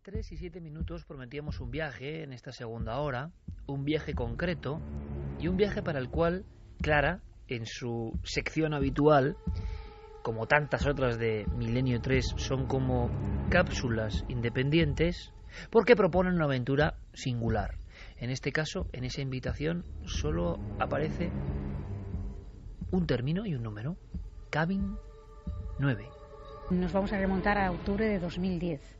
3 y 7 minutos prometíamos un viaje en esta segunda hora, un viaje concreto y un viaje para el cual Clara, en su sección habitual, como tantas otras de Milenio 3, son como cápsulas independientes porque proponen una aventura singular. En este caso, en esa invitación, solo aparece un término y un número, Cabin 9. Nos vamos a remontar a octubre de 2010.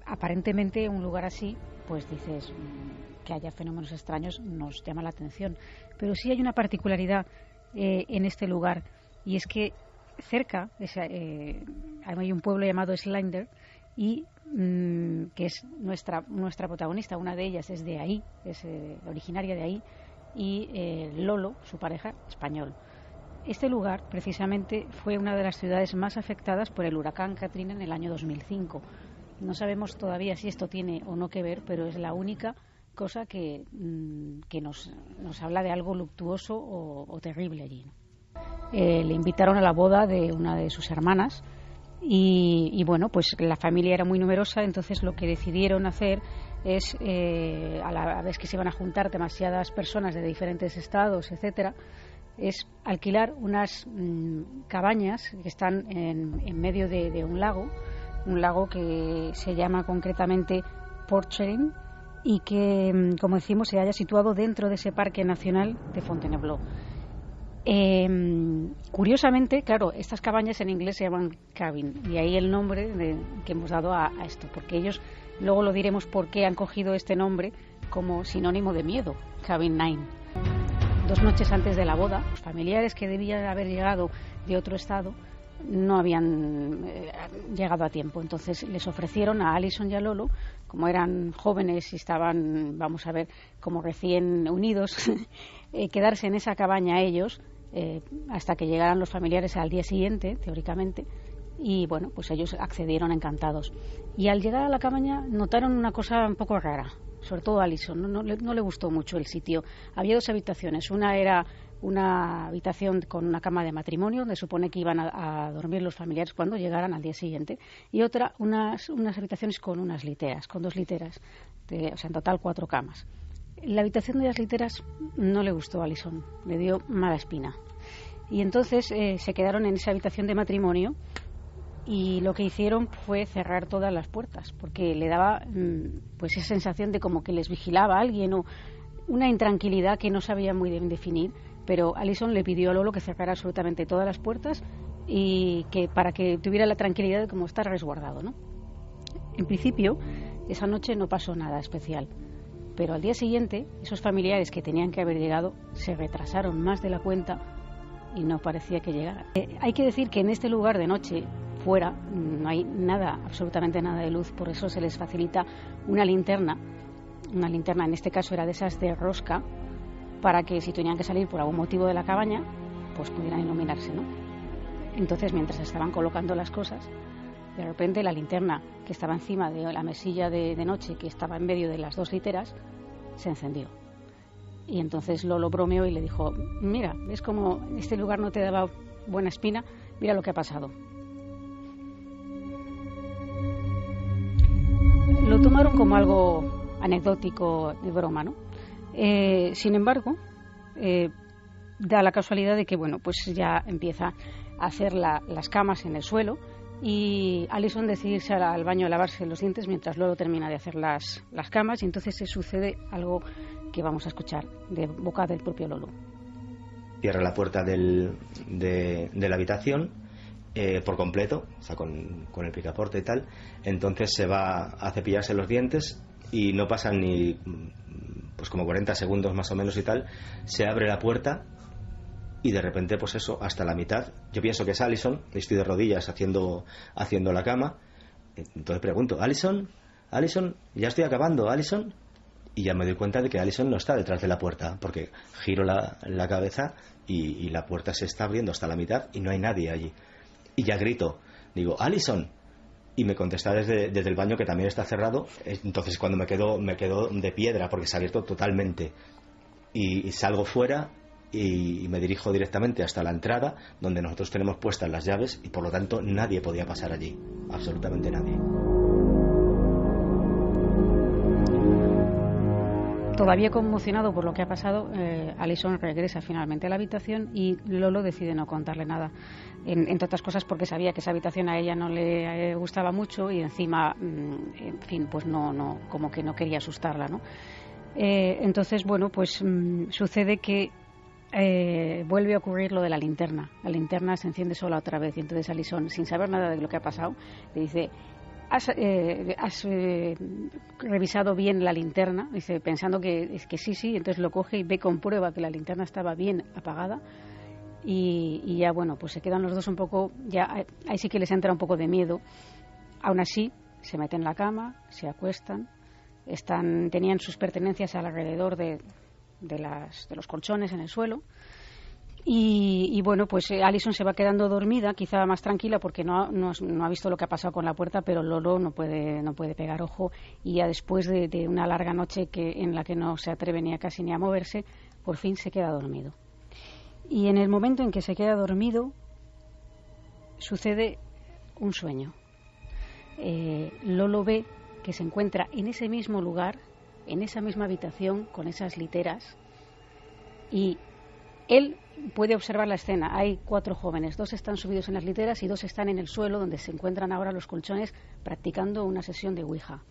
Aparentemente un lugar así, pues dices que haya fenómenos extraños nos llama la atención, pero sí hay una particularidad en este lugar, y es que cerca hay un pueblo llamado Slender y que es nuestra protagonista. Una de ellas es de ahí, es originaria de ahí, y Lolo, su pareja, español. Este lugar, precisamente, fue una de las ciudades más afectadas por el huracán Katrina en el año 2005. No sabemos todavía si esto tiene o no que ver, pero es la única cosa que nos habla de algo luctuoso o terrible allí, ¿no? Le invitaron a la boda de una de sus hermanas y bueno, pues la familia era muy numerosa, entonces lo que decidieron hacer es, a la vez que se iban a juntar demasiadas personas de diferentes estados, etcétera, es alquilar unas cabañas que están en medio de un lago que se llama concretamente Porcheren y que, como decimos, se halla situado dentro de ese parque nacional de Fontainebleau. Curiosamente, claro, estas cabañas en inglés se llaman cabin, y ahí el nombre que hemos dado a esto, porque ellos, luego lo diremos por qué han cogido este nombre como sinónimo de miedo, Cabin 9. 2 noches antes de la boda, los familiares que debían haber llegado de otro estado no habían llegado a tiempo. Entonces les ofrecieron a Alison y a Lolo, como eran jóvenes y estaban, vamos a ver, como recién unidos, quedarse en esa cabaña ellos hasta que llegaran los familiares al día siguiente, teóricamente. Y bueno, pues ellos accedieron encantados. Y al llegar a la cabaña notaron una cosa un poco rara, sobre todo a Alison. No le gustó mucho el sitio. Había 2 habitaciones. Una era una habitación con una cama de matrimonio, donde supone que iban a dormir los familiares cuando llegaran al día siguiente, y otra, unas habitaciones con unas literas, con 2 literas, o sea, en total 4 camas. La habitación de las literas no le gustó a Alison, le dio mala espina. Y entonces se quedaron en esa habitación de matrimonio, y lo que hicieron fue cerrar todas las puertas, porque le daba pues esa sensación de como que les vigilaba alguien, o una intranquilidad que no sabía muy bien definir. Pero Alison le pidió a Lolo que cerrara absolutamente todas las puertas y que para que tuviera la tranquilidad de como estar resguardado, ¿no? En principio, esa noche no pasó nada especial, pero al día siguiente, esos familiares que tenían que haber llegado se retrasaron más de la cuenta y no parecía que llegaran. Hay que decir que en este lugar de noche, fuera, no hay nada, absolutamente nada de luz, por eso se les facilita una linterna. Una linterna, en este caso, era de esas de rosca, para que si tenían que salir por algún motivo de la cabaña, pues pudieran iluminarse, ¿no? Entonces, mientras estaban colocando las cosas, de repente la linterna que estaba encima de la mesilla de noche, que estaba en medio de las 2 literas, se encendió. Y entonces Lolo bromeó y le dijo: mira, ¿ves cómo este lugar no te daba buena espina? Mira lo que ha pasado. Lo tomaron como algo anecdótico, de broma, ¿no? Sin embargo, da la casualidad de que, bueno, pues ya empieza a hacer las camas en el suelo, y Alison decide irse al baño a lavarse los dientes mientras Lolo termina de hacer las camas, y entonces se sucede algo que vamos a escuchar de boca del propio Lolo. Cierra la puerta de la habitación por completo, o sea, con el picaporte y tal. Entonces se va a cepillarse los dientes y no pasan ni pues como 40 segundos más o menos y tal, se abre la puerta y de repente, pues eso, hasta la mitad, yo pienso que es Alison, estoy de rodillas haciendo la cama, entonces pregunto: Alison, ya estoy acabando, Alison, y ya me doy cuenta de que Alison no está detrás de la puerta, porque giro la cabeza y la puerta se está abriendo hasta la mitad y no hay nadie allí, y ya grito, digo: Alison, y me contesta desde el baño, que también está cerrado. Entonces cuando me quedo de piedra, porque se ha abierto totalmente, y salgo fuera y me dirijo directamente hasta la entrada, donde nosotros tenemos puestas las llaves, y por lo tanto nadie podía pasar allí, absolutamente nadie. Todavía conmocionado por lo que ha pasado, Alison regresa finalmente a la habitación y Lolo decide no contarle nada, entre otras cosas porque sabía que esa habitación a ella no le gustaba mucho y encima, en fin, pues no, como que no quería asustarla, ¿no? Entonces, bueno, pues sucede que vuelve a ocurrir lo de la linterna. La linterna se enciende sola otra vez y entonces Alison, sin saber nada de lo que ha pasado, le dice: ¿Has revisado bien la linterna? Dice, pensando que sí, entonces lo coge y ve, comprueba que la linterna estaba bien apagada y ya, bueno, pues se quedan los dos un poco, ya ahí sí que les entra un poco de miedo. Aún así, se meten en la cama, se acuestan, tenían sus pertenencias alrededor de los colchones en el suelo. Y bueno, pues Alison se va quedando dormida, quizá más tranquila porque no ha visto lo que ha pasado con la puerta, pero Lolo no puede pegar ojo y ya después de una larga noche en la que no se atreve ni a casi ni a moverse, por fin se queda dormido. Y en el momento en que se queda dormido sucede un sueño. Lolo ve que se encuentra en ese mismo lugar, en esa misma habitación, con esas literas, y él puede observar la escena. Hay 4 jóvenes, 2 están subidos en las literas y 2 están en el suelo donde se encuentran ahora los colchones practicando una sesión de Ouija.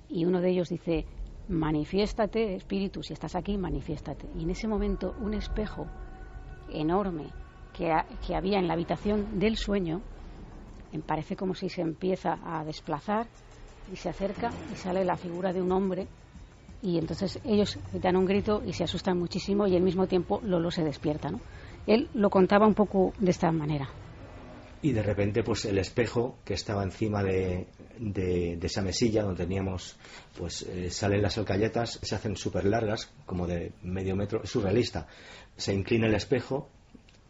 Y uno de ellos dice: manifiéstate, espíritu, si estás aquí, manifiéstate. Y en ese momento un espejo enorme que había en la habitación del sueño parece como si se empieza a desplazar y se acerca y sale la figura de un hombre. Y entonces ellos dan un grito y se asustan muchísimo y al mismo tiempo Lolo se despierta, ¿no? Él lo contaba un poco de esta manera. Y de repente, pues el espejo que estaba encima de esa mesilla donde teníamos, pues salen las alcayetas, se hacen súper largas, como de medio metro, es surrealista. Se inclina el espejo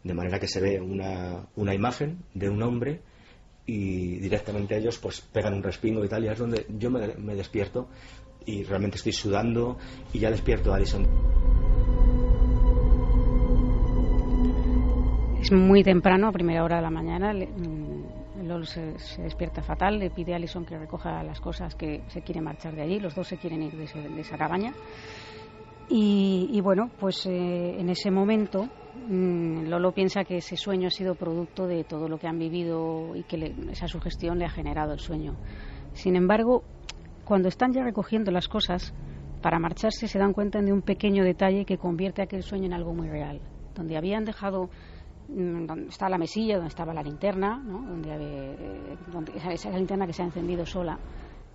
de manera que se ve una imagen de un hombre y directamente ellos pues pegan un respingo y tal, y es donde yo me despierto y realmente estoy sudando y ya despierto a Alison. Es muy temprano, a primera hora de la mañana. Lolo se despierta fatal, le pide a Alison que recoja las cosas, que se quiere marchar de allí. Los dos se quieren ir de esa cabaña. Y bueno, pues en ese momento Lolo piensa que ese sueño ha sido producto de todo lo que han vivido y que esa sugestión le ha generado el sueño. Sin embargo, cuando están ya recogiendo las cosas para marcharse, se dan cuenta de un pequeño detalle que convierte aquel sueño en algo muy real. Donde habían dejado, donde está la mesilla, donde estaba la linterna, ¿no? donde esa linterna que se ha encendido sola,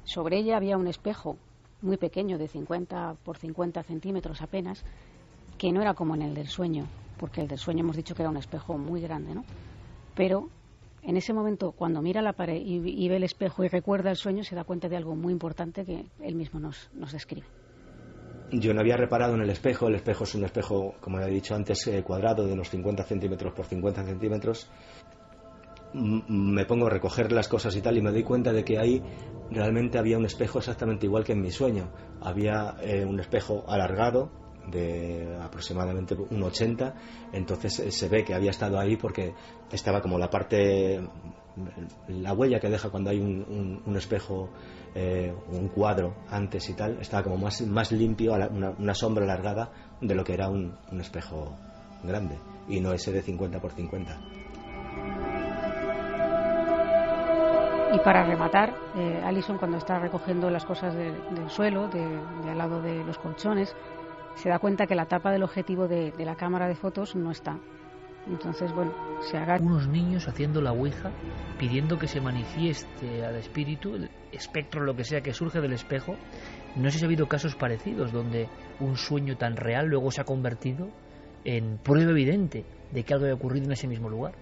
sobre ella había un espejo muy pequeño, de 50 por 50 centímetros apenas, que no era como en el del sueño, porque el del sueño hemos dicho que era un espejo muy grande, ¿no? Pero en ese momento, cuando mira la pared y ve el espejo y recuerda el sueño, se da cuenta de algo muy importante que él mismo nos describe. Yo no había reparado en el espejo es un espejo, como he dicho antes, cuadrado de unos 50 centímetros por 50 centímetros. Me pongo a recoger las cosas y tal y me doy cuenta de que ahí realmente había un espejo exactamente igual que en mi sueño. Había un espejo alargado de aproximadamente 1,80, entonces se ve que había estado ahí porque estaba como la huella que deja cuando hay un espejo, un cuadro antes y tal, estaba como más limpio, una sombra alargada de lo que era un espejo grande y no ese de 50 por 50. Y para rematar, Alison, cuando está recogiendo las cosas del suelo, de al lado de los colchones, se da cuenta que la tapa del objetivo de la cámara de fotos no está. Entonces, bueno, se agacha. Unos niños haciendo la ouija, pidiendo que se manifieste al espíritu, el espectro, lo que sea que surge del espejo. No sé si ha habido casos parecidos donde un sueño tan real luego se ha convertido en prueba evidente de que algo ha ocurrido en ese mismo lugar.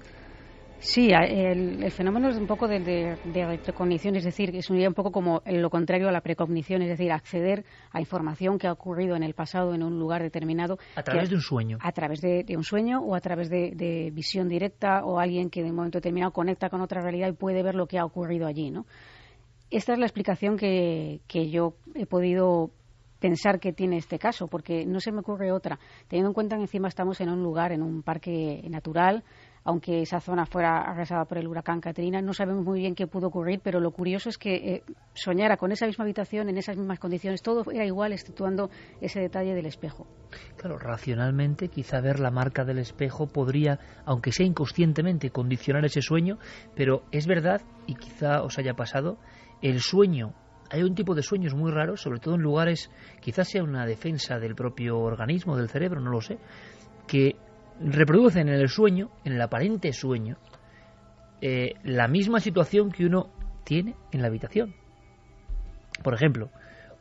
Sí, el fenómeno es un poco de precognición, es decir, es un poco como lo contrario a la precognición, es decir, acceder a información que ha ocurrido en el pasado en un lugar determinado. A través de un sueño. A través de un sueño o a través de visión directa o alguien que de un momento determinado conecta con otra realidad y puede ver lo que ha ocurrido allí, ¿no? Esta es la explicación que yo he podido pensar que tiene este caso, porque no se me ocurre otra, teniendo en cuenta que encima estamos en un lugar, en un parque natural. aunque esa zona fuera arrasada por el huracán Katrina. No sabemos muy bien qué pudo ocurrir, pero lo curioso es que soñara con esa misma habitación, en esas mismas condiciones, todo era igual, exceptuando ese detalle del espejo. Claro, racionalmente, quizá ver la marca del espejo podría, aunque sea inconscientemente, condicionar ese sueño, pero es verdad, y quizá os haya pasado, el sueño, hay un tipo de sueños muy raros, sobre todo en lugares, quizás sea una defensa del propio organismo, del cerebro, no lo sé, que reproducen en el sueño, en el aparente sueño, la misma situación que uno tiene en la habitación. Por ejemplo,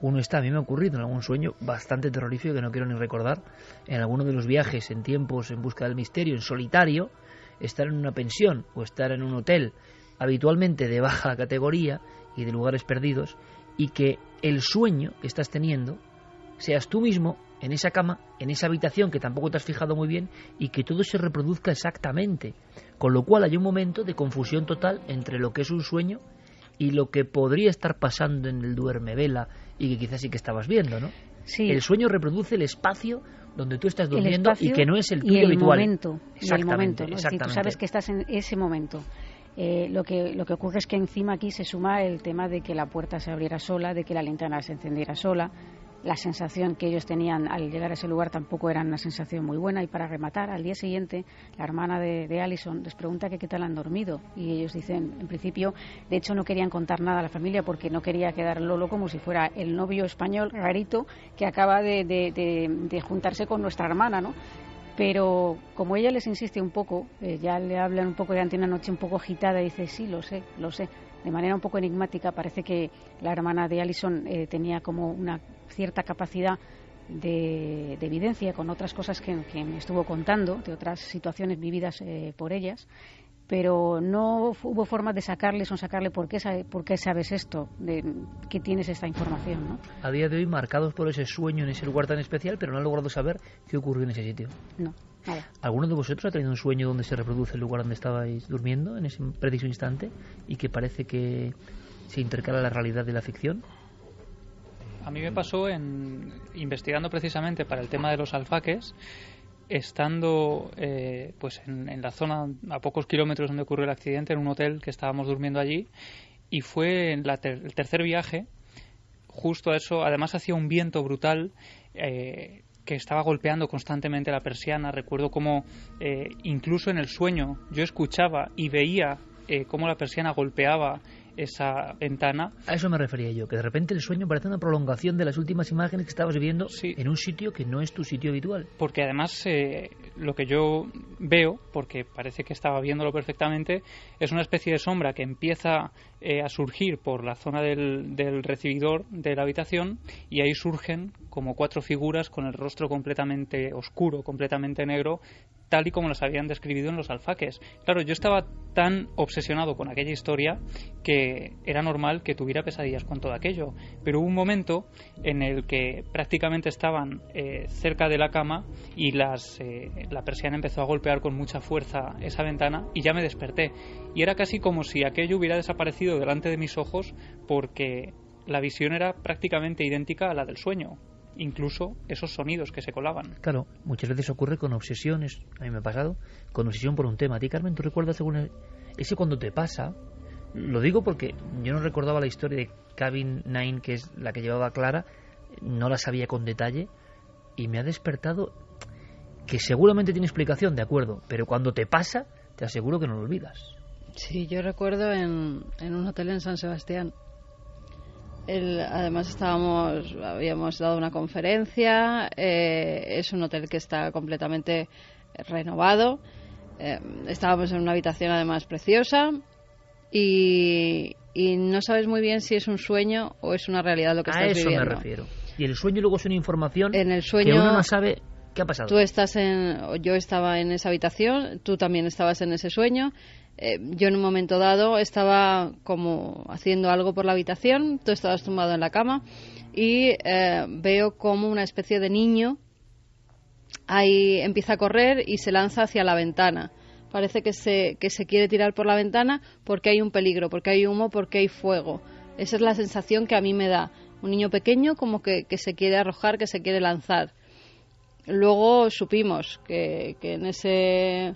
uno está, a mí me ha ocurrido en algún sueño bastante terrorífico que no quiero ni recordar, en alguno de los viajes en tiempos en busca del misterio, en solitario, estar en una pensión o estar en un hotel habitualmente de baja categoría y de lugares perdidos, y que el sueño que estás teniendo seas tú mismo en esa cama, en esa habitación que tampoco te has fijado muy bien, y que todo se reproduzca exactamente, con lo cual hay un momento de confusión total entre lo que es un sueño y lo que podría estar pasando en el duermevela y que quizás sí que estabas viendo, ¿no? Sí. El sueño reproduce el espacio donde tú estás durmiendo y que no es el tuyo y el habitual. Momento, y el momento, ¿no? Exactamente. Es decir, tú sabes que estás en ese momento. Lo que ocurre es que encima aquí se suma el tema de que la puerta se abriera sola, de que la linterna se encendiera sola. La sensación que ellos tenían al llegar a ese lugar tampoco era una sensación muy buena. Y para rematar, al día siguiente, la hermana de Alison les pregunta que qué tal han dormido. Y ellos dicen, en principio, de hecho no querían contar nada a la familia porque no quería quedar Lolo como si fuera el novio español rarito que acaba de juntarse con nuestra hermana, ¿no? Pero como ella les insiste un poco, ya le hablan un poco, ya tiene una noche un poco agitada, y dice, sí, lo sé, de manera un poco enigmática. Parece que la hermana de Alison tenía como una cierta capacidad de evidencia con otras cosas que me estuvo contando, de otras situaciones vividas por ellas, pero no hubo forma de sacarle ¿por qué sabes esto? De que tienes esta información, ¿no? A día de hoy marcados por ese sueño en ese lugar tan especial, pero no han logrado saber qué ocurrió en ese sitio. No, nada. ¿Alguno de vosotros ha tenido un sueño donde se reproduce el lugar donde estabais durmiendo en ese preciso instante y que parece que se intercala la realidad de la ficción? A mí me pasó investigando precisamente para el tema de los alfaques, estando pues en la zona a pocos kilómetros donde ocurrió el accidente, en un hotel que estábamos durmiendo allí, y fue en el tercer viaje, justo a eso. Además hacía un viento brutal que estaba golpeando constantemente la persiana. Recuerdo cómo incluso en el sueño yo escuchaba y veía cómo la persiana golpeaba esa ventana. A eso me refería yo, que de repente el sueño parece una prolongación de las últimas imágenes que estabas viendo, sí, en un sitio que no es tu sitio habitual. Porque además lo que yo veo, porque parece que estaba viéndolo perfectamente, es una especie de sombra que empieza a surgir por la zona del recibidor de la habitación, y ahí surgen como 4 figuras con el rostro completamente oscuro, completamente negro, tal y como las habían describido en los alfaques. Claro, yo estaba tan obsesionado con aquella historia que era normal que tuviera pesadillas con todo aquello, pero hubo un momento en el que prácticamente estaban cerca de la cama y la persiana empezó a golpear con mucha fuerza esa ventana, y ya me desperté, y era casi como si aquello hubiera desaparecido delante de mis ojos, porque la visión era prácticamente idéntica a la del sueño, incluso esos sonidos que se colaban. Claro, muchas veces ocurre con obsesiones, a mí me ha pasado, con obsesión por un tema. ¿A ti, Carmen, tú recuerdas ese cuando te pasa? Lo digo porque yo no recordaba la historia de Cabin 9, que es la que llevaba Clara, no la sabía con detalle, y me ha despertado, que seguramente tiene explicación, de acuerdo, pero cuando te pasa, te aseguro que no lo olvidas. Sí, yo recuerdo en un hotel en San Sebastián. Además habíamos dado una conferencia, es un hotel que está completamente renovado, estábamos en una habitación además preciosa, y no sabes muy bien si es un sueño o es una realidad lo que estás viviendo. A eso me refiero. Y el sueño luego es una información en el sueño, que uno no sabe qué ha pasado. Yo estaba en esa habitación, tú también estabas en ese sueño. Yo en un momento dado estaba como haciendo algo por la habitación, tú estabas tumbado en la cama, y veo como una especie de niño ahí empieza a correr y se lanza hacia la ventana. Parece que se quiere tirar por la ventana porque hay un peligro, porque hay humo, porque hay fuego. Esa es la sensación que a mí me da. Un niño pequeño como que se quiere arrojar, que se quiere lanzar. Luego supimos que en ese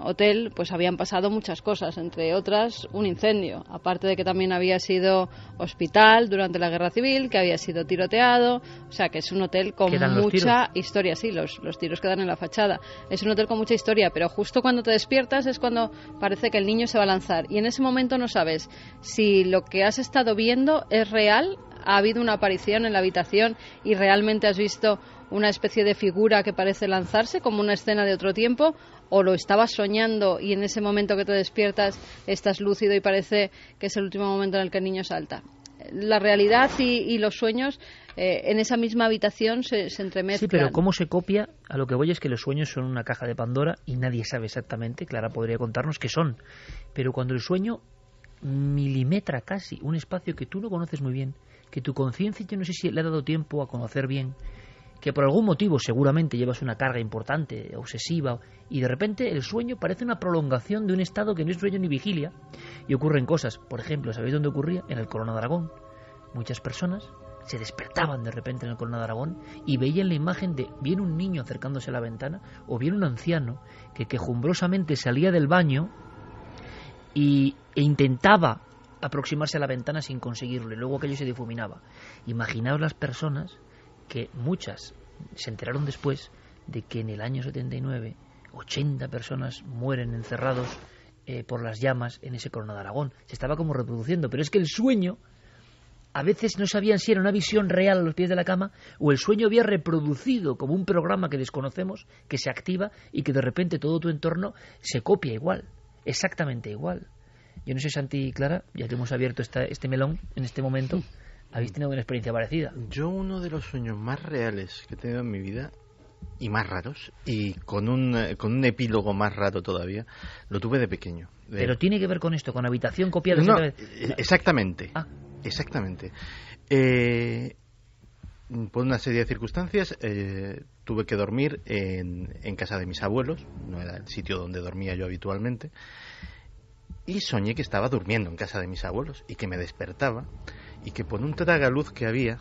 hotel, pues habían pasado muchas cosas, entre otras un incendio, aparte de que también había sido hospital durante la Guerra Civil, que había sido tiroteado, o sea que es un hotel con mucha historia. Sí, los tiros quedan en la fachada. Es un hotel con mucha historia, pero justo cuando te despiertas es cuando parece que el niño se va a lanzar, y en ese momento no sabes si lo que has estado viendo es real, ha habido una aparición en la habitación y realmente has visto una especie de figura que parece lanzarse como una escena de otro tiempo, o lo estabas soñando y en ese momento que te despiertas estás lúcido y parece que es el último momento en el que el niño salta. La realidad y los sueños en esa misma habitación se entremezclan. Sí, pero ¿cómo se copia? A lo que voy es que los sueños son una caja de Pandora y nadie sabe exactamente, Clara podría contarnos qué son, pero cuando el sueño milimetra casi un espacio que tú no conoces muy bien, que tu conciencia yo no sé si le ha dado tiempo a conocer bien, que por algún motivo seguramente llevas una carga importante, obsesiva, y de repente el sueño parece una prolongación de un estado que no es sueño ni vigilia, y ocurren cosas. Por ejemplo, ¿sabéis dónde ocurría? En el Corona de Aragón. Muchas personas se despertaban de repente en el Corona de Aragón y veían la imagen de bien un niño acercándose a la ventana o bien un anciano que quejumbrosamente salía del baño e intentaba aproximarse a la ventana sin conseguirlo, y luego aquello se difuminaba. Imaginaos las personas que muchas se enteraron después de que en el año 79 80 personas mueren encerrados por las llamas en ese Corona de Aragón. Se estaba como reproduciendo, pero es que el sueño a veces no sabían si era una visión real a los pies de la cama o el sueño había reproducido como un programa que desconocemos, que se activa y que de repente todo tu entorno se copia igual, exactamente igual. Yo no sé, Santi y Clara, ya que hemos abierto este melón en este momento, ¿habéis tenido una experiencia parecida? Yo uno de los sueños más reales que he tenido en mi vida, y más raros, y con un epílogo más raro todavía, lo tuve de pequeño. Pero tiene que ver con esto, con habitación copiada. No, exactamente. Exactamente. Por una serie de circunstancias tuve que dormir en casa de mis abuelos, no era el sitio donde dormía yo habitualmente, y soñé que estaba durmiendo en casa de mis abuelos y que me despertaba y que por un tragaluz que había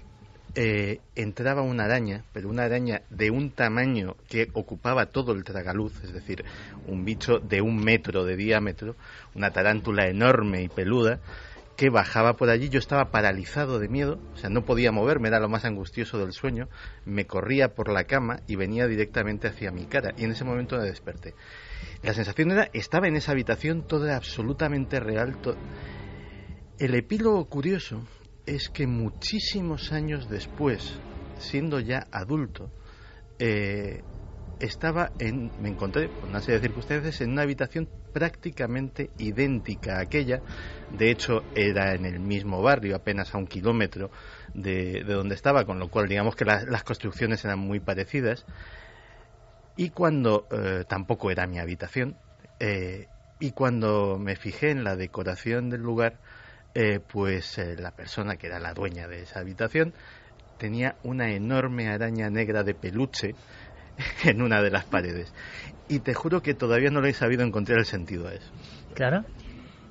entraba una araña, pero una araña de un tamaño que ocupaba todo el tragaluz, es decir, un bicho de 1 metro de diámetro, una tarántula enorme y peluda, que bajaba por allí. Yo estaba paralizado de miedo, o sea, no podía moverme, era lo más angustioso del sueño, me corría por la cama y venía directamente hacia mi cara, y en ese momento me desperté. La sensación era, estaba en esa habitación, todo era absolutamente real. El epílogo curioso es que muchísimos años después, siendo ya adulto, me encontré, por una serie de circunstancias, en una habitación prácticamente idéntica a aquella. De hecho, era en el mismo barrio, apenas a 1 kilómetro de donde estaba, con lo cual digamos que las construcciones eran muy parecidas. Y cuando tampoco era mi habitación, y cuando me fijé en la decoración del lugar, la persona que era la dueña de esa habitación tenía una enorme araña negra de peluche en una de las paredes. Y te juro que todavía no le he sabido encontrar el sentido a eso. ¿Clara?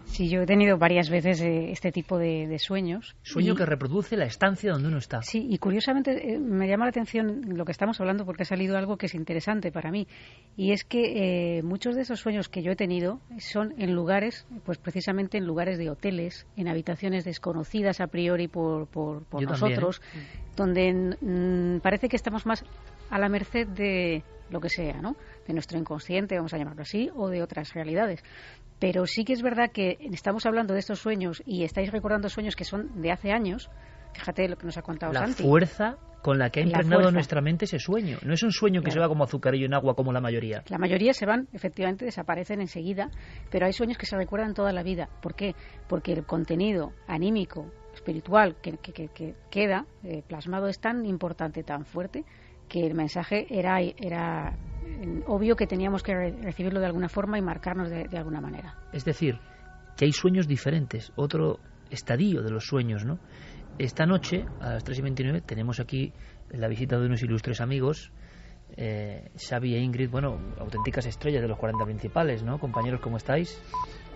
Sí, yo he tenido varias veces este tipo de sueños. Sueño que reproduce la estancia donde uno está. Sí, y curiosamente me llama la atención lo que estamos hablando porque ha salido algo que es interesante para mí. Y es que muchos de esos sueños que yo he tenido son en lugares, pues precisamente en lugares de hoteles, en habitaciones desconocidas a priori por nosotros, donde parece que estamos más a la merced de lo que sea, ¿no? De nuestro inconsciente, vamos a llamarlo así, o de otras realidades. Pero sí que es verdad que estamos hablando de estos sueños y estáis recordando sueños que son de hace años. Fíjate lo que nos ha contado Santi. La fuerza con la que ha impregnado nuestra mente ese sueño. No es un sueño que se va como azucarillo en agua como la mayoría. La mayoría se van, efectivamente, desaparecen enseguida, pero hay sueños que se recuerdan toda la vida. ¿Por qué? Porque el contenido anímico, espiritual que queda plasmado es tan importante, tan fuerte, que el mensaje era obvio que teníamos que recibirlo de alguna forma y marcarnos de alguna manera. Es decir, que hay sueños diferentes, otro estadio de los sueños, ¿no? Esta noche, a las 3:29, tenemos aquí la visita de unos ilustres amigos, Xavi e Ingrid, bueno, auténticas estrellas de los 40 principales, ¿no? Compañeros, ¿cómo estáis?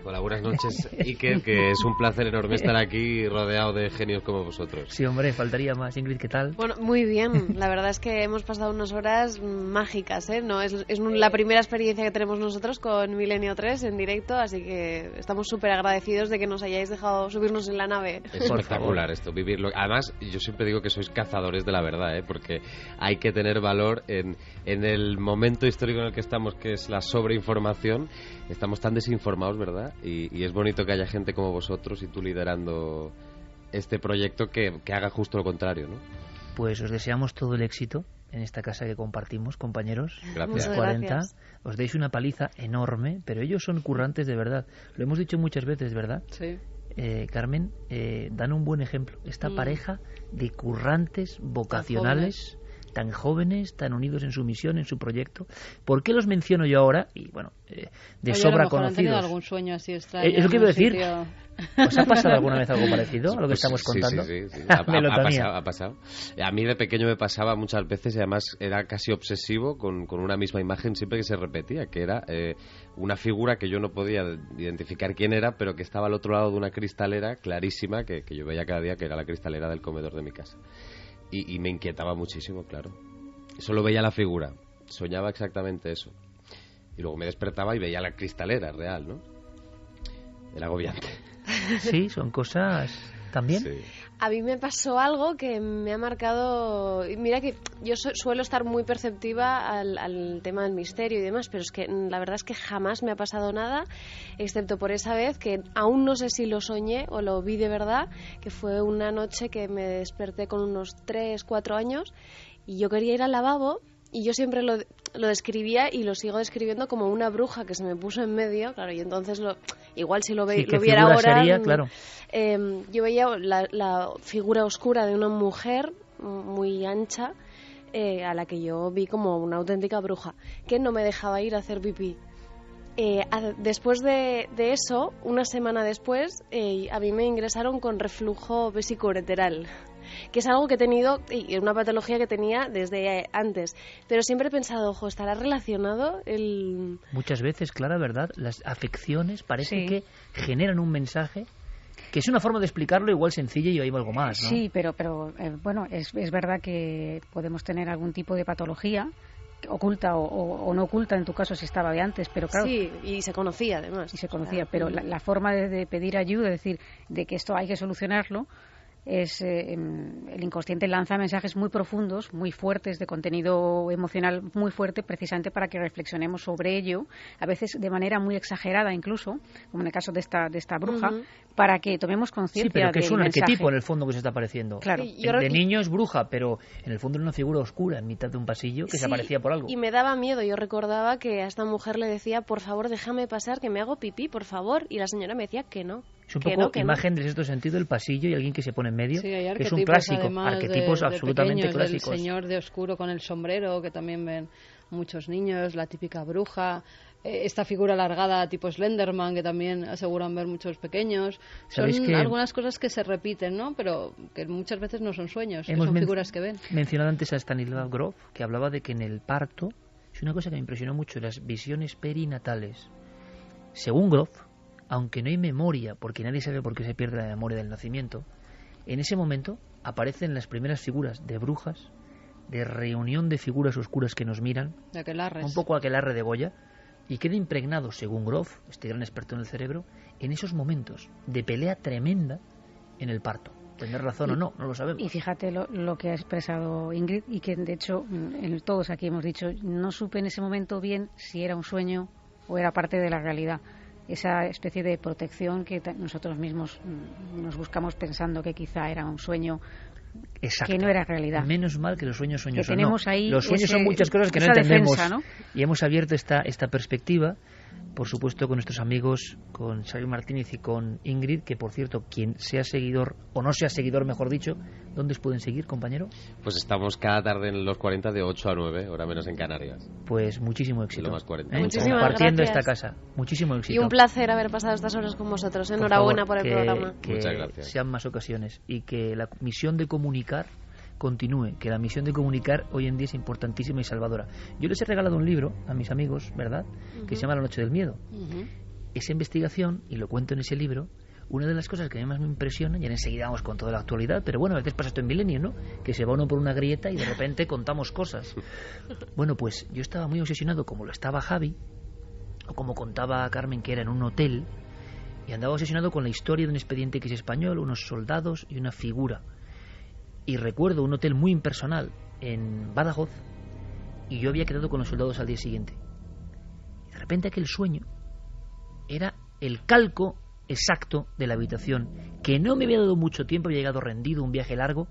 Hola, buenas noches, Iker, que es un placer enorme estar aquí rodeado de genios como vosotros. Sí, hombre, faltaría más. Ingrid, ¿qué tal? Bueno, muy bien. La verdad es que hemos pasado unas horas mágicas, ¿eh? No, es la primera experiencia que tenemos nosotros con Milenio 3 en directo, así que estamos súper agradecidos de que nos hayáis dejado subirnos en la nave. Es espectacular esto, vivirlo. Además, yo siempre digo que sois cazadores de la verdad, ¿eh? Porque hay que tener valor en el momento histórico en el que estamos, que es la sobreinformación. Estamos tan desinformados, ¿verdad? Y es bonito que haya gente como vosotros y tú liderando este proyecto que haga justo lo contrario, ¿no? Pues os deseamos todo el éxito en esta casa que compartimos, compañeros. Gracias. Los 40. Os deis una paliza enorme, pero ellos son currantes de verdad. Lo hemos dicho muchas veces, ¿verdad? Sí. Carmen, dan un buen ejemplo. Esta pareja de currantes vocacionales, tan jóvenes, tan unidos en su misión, en su proyecto. ¿Por qué los menciono yo ahora? Y bueno, de sobra conocidos. ¿Han tenido algún sueño así extraño? Es lo que iba a decir. Sitio... ¿Os ha pasado alguna vez algo parecido a lo que estamos contando? Sí. Ha pasado. A mí de pequeño me pasaba muchas veces y además era casi obsesivo con una misma imagen siempre que se repetía, que era una figura que yo no podía identificar quién era, pero que estaba al otro lado de una cristalera clarísima que yo veía cada día, que era la cristalera del comedor de mi casa. Y me inquietaba muchísimo, claro. Solo veía la figura, soñaba exactamente eso. Y luego me despertaba y veía la cristalera real, ¿no? Era agobiante. Sí, son cosas también. Sí. A mí me pasó algo que me ha marcado... Mira que yo suelo estar muy perceptiva al tema del misterio y demás, pero es que la verdad es que jamás me ha pasado nada, excepto por esa vez que aún no sé si lo soñé o lo vi de verdad, que fue una noche que me desperté con unos 3, 4 años y yo quería ir al lavabo. Y yo siempre lo describía y lo sigo describiendo como una bruja que se me puso en medio, claro, y entonces igual si lo viera ahora... Sería, claro. Yo veía la figura oscura de una mujer muy ancha a la que yo vi como una auténtica bruja, que no me dejaba ir a hacer pipí. Después de eso, una semana después, a mí me ingresaron con reflujo vesicoureteral, que es algo que he tenido, y una patología que tenía desde antes, pero siempre he pensado, ojo, ¿estará relacionado el...? Muchas veces, Clara, ¿verdad? Las afecciones parece que generan un mensaje que es una forma de explicarlo igual sencilla y hay algo más, ¿no? Sí, pero bueno, es verdad que podemos tener algún tipo de patología oculta o no oculta, en tu caso si estaba de antes, pero claro... Sí, y se conocía además. Y se conocía, pero la forma de pedir ayuda, es decir, de que esto hay que solucionarlo, es el inconsciente lanza mensajes muy profundos, muy fuertes, de contenido emocional muy fuerte, precisamente para que reflexionemos sobre ello, a veces de manera muy exagerada incluso, como en el caso de esta bruja, para que tomemos conciencia. Sí, pero que es un mensaje. arquetipo en el fondo que se está apareciendo. Claro. Sí, De niño es bruja, pero en el fondo era una figura oscura en mitad de un pasillo que se aparecía por algo. Y me daba miedo. Yo recordaba que a esta mujer le decía, por favor, déjame pasar, que me hago pipí, por favor. Y la señora me decía que no. Es un poco imagen de sexto sentido, el pasillo y alguien que se pone en medio, sí, hay que es un clásico, arquetipos de absolutamente pequeños, clásicos. El señor de oscuro con el sombrero, que también ven muchos niños, la típica bruja, esta figura alargada tipo Slenderman, que también aseguran ver muchos pequeños. Son algunas cosas que se repiten, ¿no? Pero que muchas veces no son sueños, que son figuras que ven. Mencionado antes a Stanislav Grof, que hablaba de que en el parto, es una cosa que me impresionó mucho, las visiones perinatales. Según Grof, aunque no hay memoria, porque nadie sabe por qué se pierde la memoria del nacimiento, en ese momento aparecen las primeras figuras de brujas, de reunión de figuras oscuras que nos miran, de aquelarres. Un poco aquelarre de Goya, y queda impregnado, según Grof, este gran experto en el cerebro, en esos momentos de pelea tremenda en el parto. ¿Tener razón o no? No lo sabemos. Y fíjate lo que ha expresado Ingrid, y que de hecho todos aquí hemos dicho, no supe en ese momento bien si era un sueño o era parte de la realidad. Esa especie de protección que nosotros mismos nos buscamos pensando que quizá era un sueño. Exacto. Que no era realidad. Menos mal que los sueños son. Tenemos ahí los sueños son muchas cosas que no entendemos, defensa, ¿no? Y hemos abierto esta perspectiva, por supuesto, con nuestros amigos, con Xavi Martínez y con Ingrid, que por cierto, quien sea seguidor o no sea seguidor, mejor dicho, ¿dónde os pueden seguir, compañero? Pues estamos cada tarde en los 40 de 8 a 9, hora menos en Canarias. Pues muchísimo éxito. Lo más 40. Muchísimas compartiendo gracias. esta casa. Muchísimo éxito. Y un placer haber pasado estas horas con vosotros. Enhorabuena por el programa. Que muchas gracias. Sean más ocasiones y que la misión de comunicar continúe, que la misión de comunicar hoy en día es importantísima y salvadora. Yo les he regalado un libro a mis amigos, ¿verdad?, que se llama La noche del miedo. esa investigación, y lo cuento en ese libro, una de las cosas que a mí más me impresiona, y enseguida vamos con toda la actualidad, pero bueno, a veces pasa esto en Milenio, ¿no? Que se va uno por una grieta y de repente contamos cosas. Bueno, pues yo estaba muy obsesionado, como lo estaba Javi, o como contaba Carmen, que era en un hotel, y andaba obsesionado con la historia de un expediente X español, unos soldados y una figura. Y recuerdo un hotel muy impersonal en Badajoz, y yo había quedado con los soldados al día siguiente. Y de repente aquel sueño era el calco exacto de la habitación, que no me había dado mucho tiempo, había llegado rendido, un viaje largo,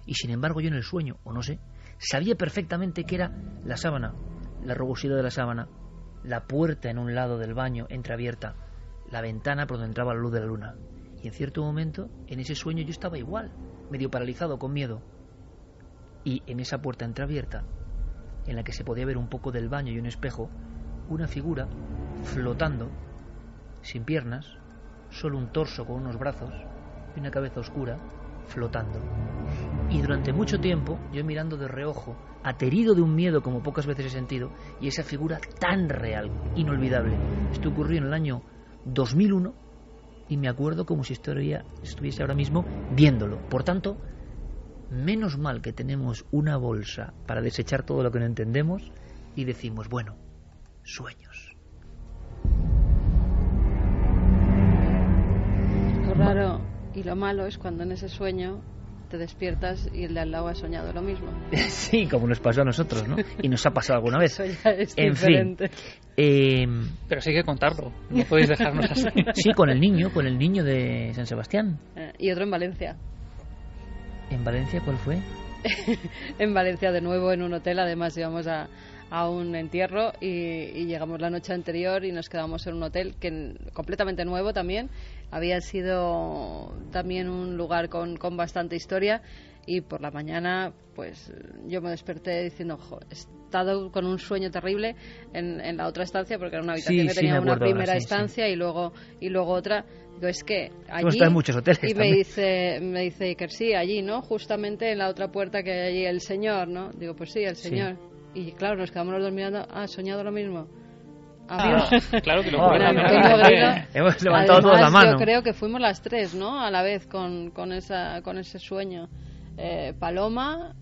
y sin embargo yo en el sueño, o no sé, sabía perfectamente que era la sábana, la rugosidad de la sábana, la puerta en un lado del baño entreabierta, la ventana por donde entraba la luz de la luna. Y en cierto momento, en ese sueño yo estaba igual, medio paralizado, con miedo. Y en esa puerta entreabierta, en la que se podía ver un poco del baño y un espejo, una figura flotando, sin piernas, solo un torso con unos brazos y una cabeza oscura, flotando. Y durante mucho tiempo, yo mirando de reojo, aterido de un miedo como pocas veces he sentido, y esa figura tan real, inolvidable. Esto ocurrió en el año 2001 y me acuerdo como si estuviese ahora mismo viéndolo. Por tanto, menos mal que tenemos una bolsa para desechar todo lo que no entendemos y decimos, bueno, sueños. Lo raro y lo malo es cuando en ese sueño te despiertas y el de al lado ha soñado lo mismo. Sí, como nos pasó a nosotros, ¿no? Y nos ha pasado alguna vez. Eso ya es en diferente. Fin. Pero sí hay que contarlo, no podéis dejarnos así. Sí, con el niño de San Sebastián. Y otro en Valencia. ¿En Valencia cuál fue? En Valencia de nuevo en un hotel, además íbamos a un entierro y llegamos la noche anterior y nos quedamos en un hotel que completamente nuevo también. Había sido también un lugar con bastante historia y por la mañana pues yo me desperté diciendo, he estado con un sueño terrible en la otra estancia, porque era una habitación que tenía una primera estancia y luego otra. Digo, es que allí, en muchos hoteles y también. me dice Iker, sí, allí, ¿no? Justamente en la otra puerta que hay allí el señor, ¿no? Digo, pues sí, el señor. Sí. Y claro, nos quedamos los dos mirando, ¿has soñado lo mismo? Claro que lo hemos levantado todos la mano. Yo creo que fuimos las tres, ¿no? A la vez con ese sueño. Paloma,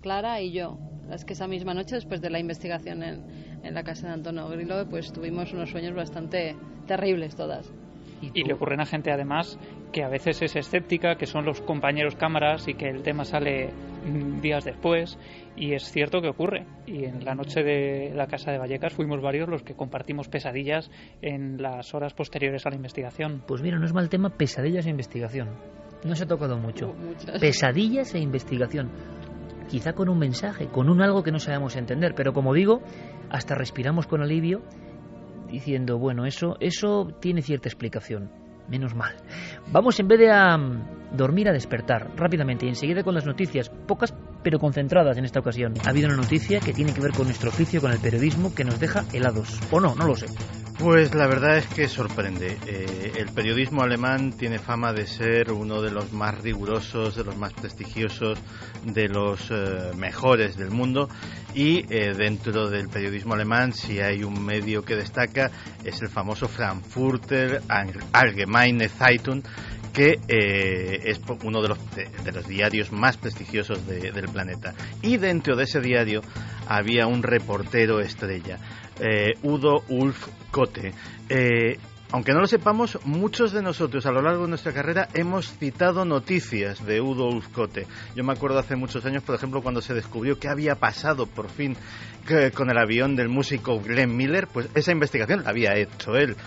Clara y yo. Es que esa misma noche, después de la investigación en la casa de Antonio Grillo, pues tuvimos unos sueños bastante terribles todas. Y le ocurren a gente además que a veces es escéptica, que son los compañeros cámaras y que el tema sale días después, y es cierto que ocurre. Y en la noche de la casa de Vallecas fuimos varios los que compartimos pesadillas en las horas posteriores a la investigación. Pues mira, no es mal tema, pesadillas e investigación. No se ha tocado mucho. Muchas. Pesadillas e investigación. Quizá con un mensaje, con un algo que no sabemos entender, pero como digo, hasta respiramos con alivio diciendo, bueno, eso tiene cierta explicación. Menos mal. Vamos, en vez de a dormir, a despertar rápidamente y enseguida con las noticias, pocas pero concentradas en esta ocasión. Ha habido una noticia que tiene que ver con nuestro oficio, con el periodismo, que nos deja helados. ¿O no? No lo sé. Pues la verdad es que sorprende. El periodismo alemán tiene fama de ser uno de los más rigurosos, de los más prestigiosos, de los mejores del mundo, y dentro del periodismo alemán, si hay un medio que destaca, es el famoso Frankfurter Allgemeine Zeitung, que es uno de los diarios más prestigiosos del planeta. Y dentro de ese diario había un reportero estrella, Udo Ulf Kotte. Aunque no lo sepamos, muchos de nosotros a lo largo de nuestra carrera hemos citado noticias de Udo Ulf Kotte. Yo me acuerdo hace muchos años, por ejemplo, cuando se descubrió qué había pasado por fin con el avión del músico Glenn Miller, pues esa investigación la había hecho él.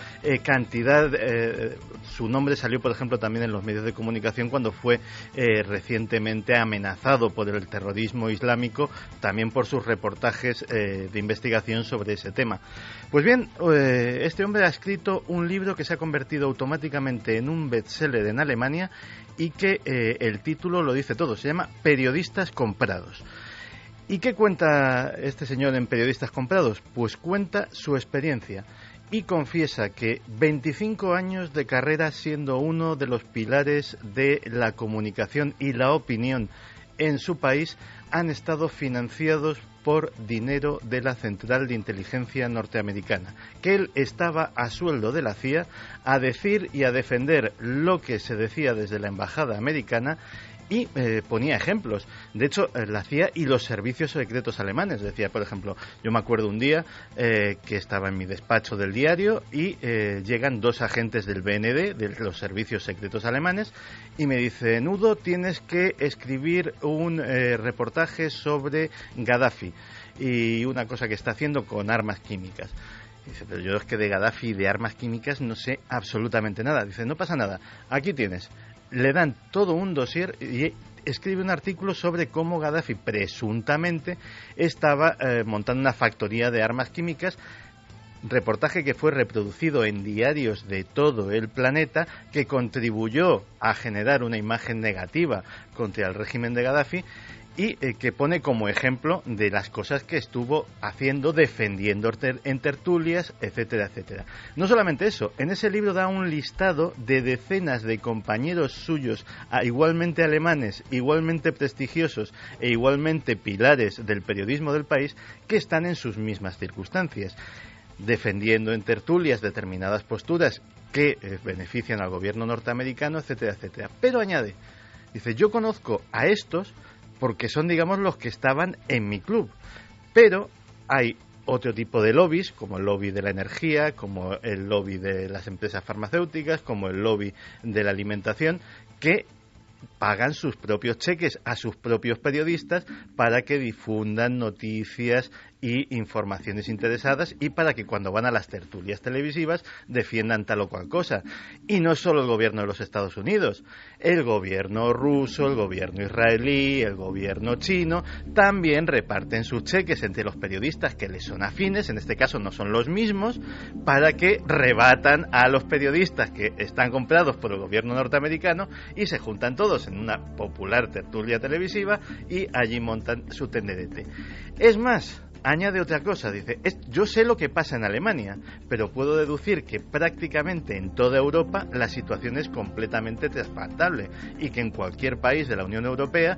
Su nombre salió, por ejemplo, también en los medios de comunicación cuando fue recientemente amenazado por el terrorismo islámico, también por sus reportajes de investigación sobre ese tema. Pues bien, este hombre ha escrito un libro que se ha convertido automáticamente en un bestseller en Alemania y que el título lo dice todo, se llama Periodistas comprados. ¿Y qué cuenta este señor en Periodistas comprados? Pues cuenta su experiencia y confiesa que 25 años de carrera siendo uno de los pilares de la comunicación y la opinión en su país han estado financiados por dinero de la Central de Inteligencia norteamericana, que él estaba a sueldo de la CIA a decir y a defender lo que se decía desde la embajada americana, y ponía ejemplos. De hecho, la CIA y los servicios secretos alemanes. Decía, por ejemplo, yo me acuerdo un día que estaba en mi despacho del diario y llegan 2 agentes del BND, de los servicios secretos alemanes, y me dice: Udo, tienes que escribir un reportaje sobre Gaddafi y una cosa que está haciendo con armas químicas. Dice, pero yo es que de Gaddafi y de armas químicas no sé absolutamente nada. Dice, no pasa nada, aquí tienes. Le dan todo un dossier y escribe un artículo sobre cómo Gaddafi presuntamente estaba montando una factoría de armas químicas, reportaje que fue reproducido en diarios de todo el planeta, que contribuyó a generar una imagen negativa contra el régimen de Gaddafi y que pone como ejemplo de las cosas que estuvo haciendo, defendiendo en tertulias, etcétera, etcétera. No solamente eso, en ese libro da un listado de decenas de compañeros suyos, igualmente alemanes, igualmente prestigiosos e igualmente pilares del periodismo del país, que están en sus mismas circunstancias, defendiendo en tertulias determinadas posturas que benefician al gobierno norteamericano, etcétera, etcétera. Pero añade, dice, yo conozco a estos porque son, digamos, los que estaban en mi club. Pero hay otro tipo de lobbies, como el lobby de la energía, como el lobby de las empresas farmacéuticas, como el lobby de la alimentación, que pagan sus propios cheques a sus propios periodistas para que difundan noticias y informaciones interesadas y para que cuando van a las tertulias televisivas defiendan tal o cual cosa. Y no solo el gobierno de los Estados Unidos, el gobierno ruso, el gobierno israelí, el gobierno chino también reparten sus cheques entre los periodistas que les son afines, en este caso no son los mismos, para que rebatan a los periodistas que están comprados por el gobierno norteamericano y se juntan todos en una popular tertulia televisiva y allí montan su tenderete. Es más, añade otra cosa, dice, yo sé lo que pasa en Alemania, pero puedo deducir que prácticamente en toda Europa la situación es completamente trasplantable y que en cualquier país de la Unión Europea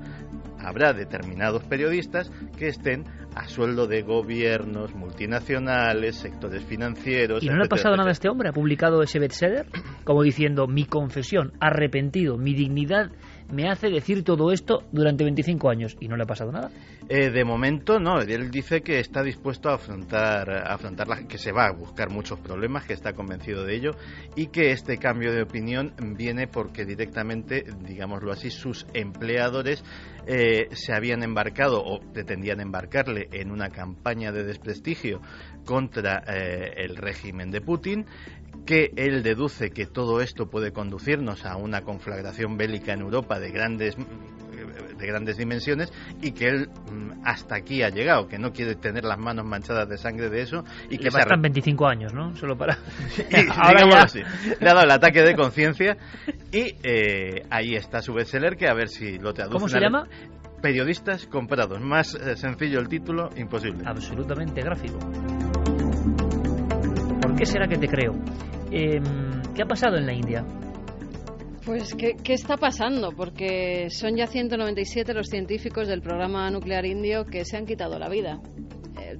habrá determinados periodistas que estén a sueldo de gobiernos, multinacionales, sectores financieros. ¿Y no le ha pasado nada a este hombre? ¿Ha publicado ese bestseller? Como diciendo, mi confesión, arrepentido, mi dignidad me hace decir todo esto durante 25 años. ¿Y no le ha pasado nada? De momento no. Él dice que está dispuesto a afrontar que se va a buscar muchos problemas, que está convencido de ello y que este cambio de opinión viene porque directamente, digámoslo así, sus empleadores se habían embarcado o pretendían embarcarle en una campaña de desprestigio contra el régimen de Putin, que él deduce que todo esto puede conducirnos a una conflagración bélica en Europa de grandes dimensiones y que él hasta aquí ha llegado, que no quiere tener las manos manchadas de sangre de eso y que le bastan 25 años, ¿no? Solo para ahora ya así. Le ha dado el ataque de conciencia y ahí está su bestseller, que a ver si lo traduce. ¿Cómo se llama? Periodistas comprados. Más sencillo el título, imposible. Absolutamente gráfico. ¿Por qué será que te creo? ¿Qué ha pasado en la India? Pues, ¿qué está pasando? Porque son ya 197 los científicos del programa nuclear indio que se han quitado la vida.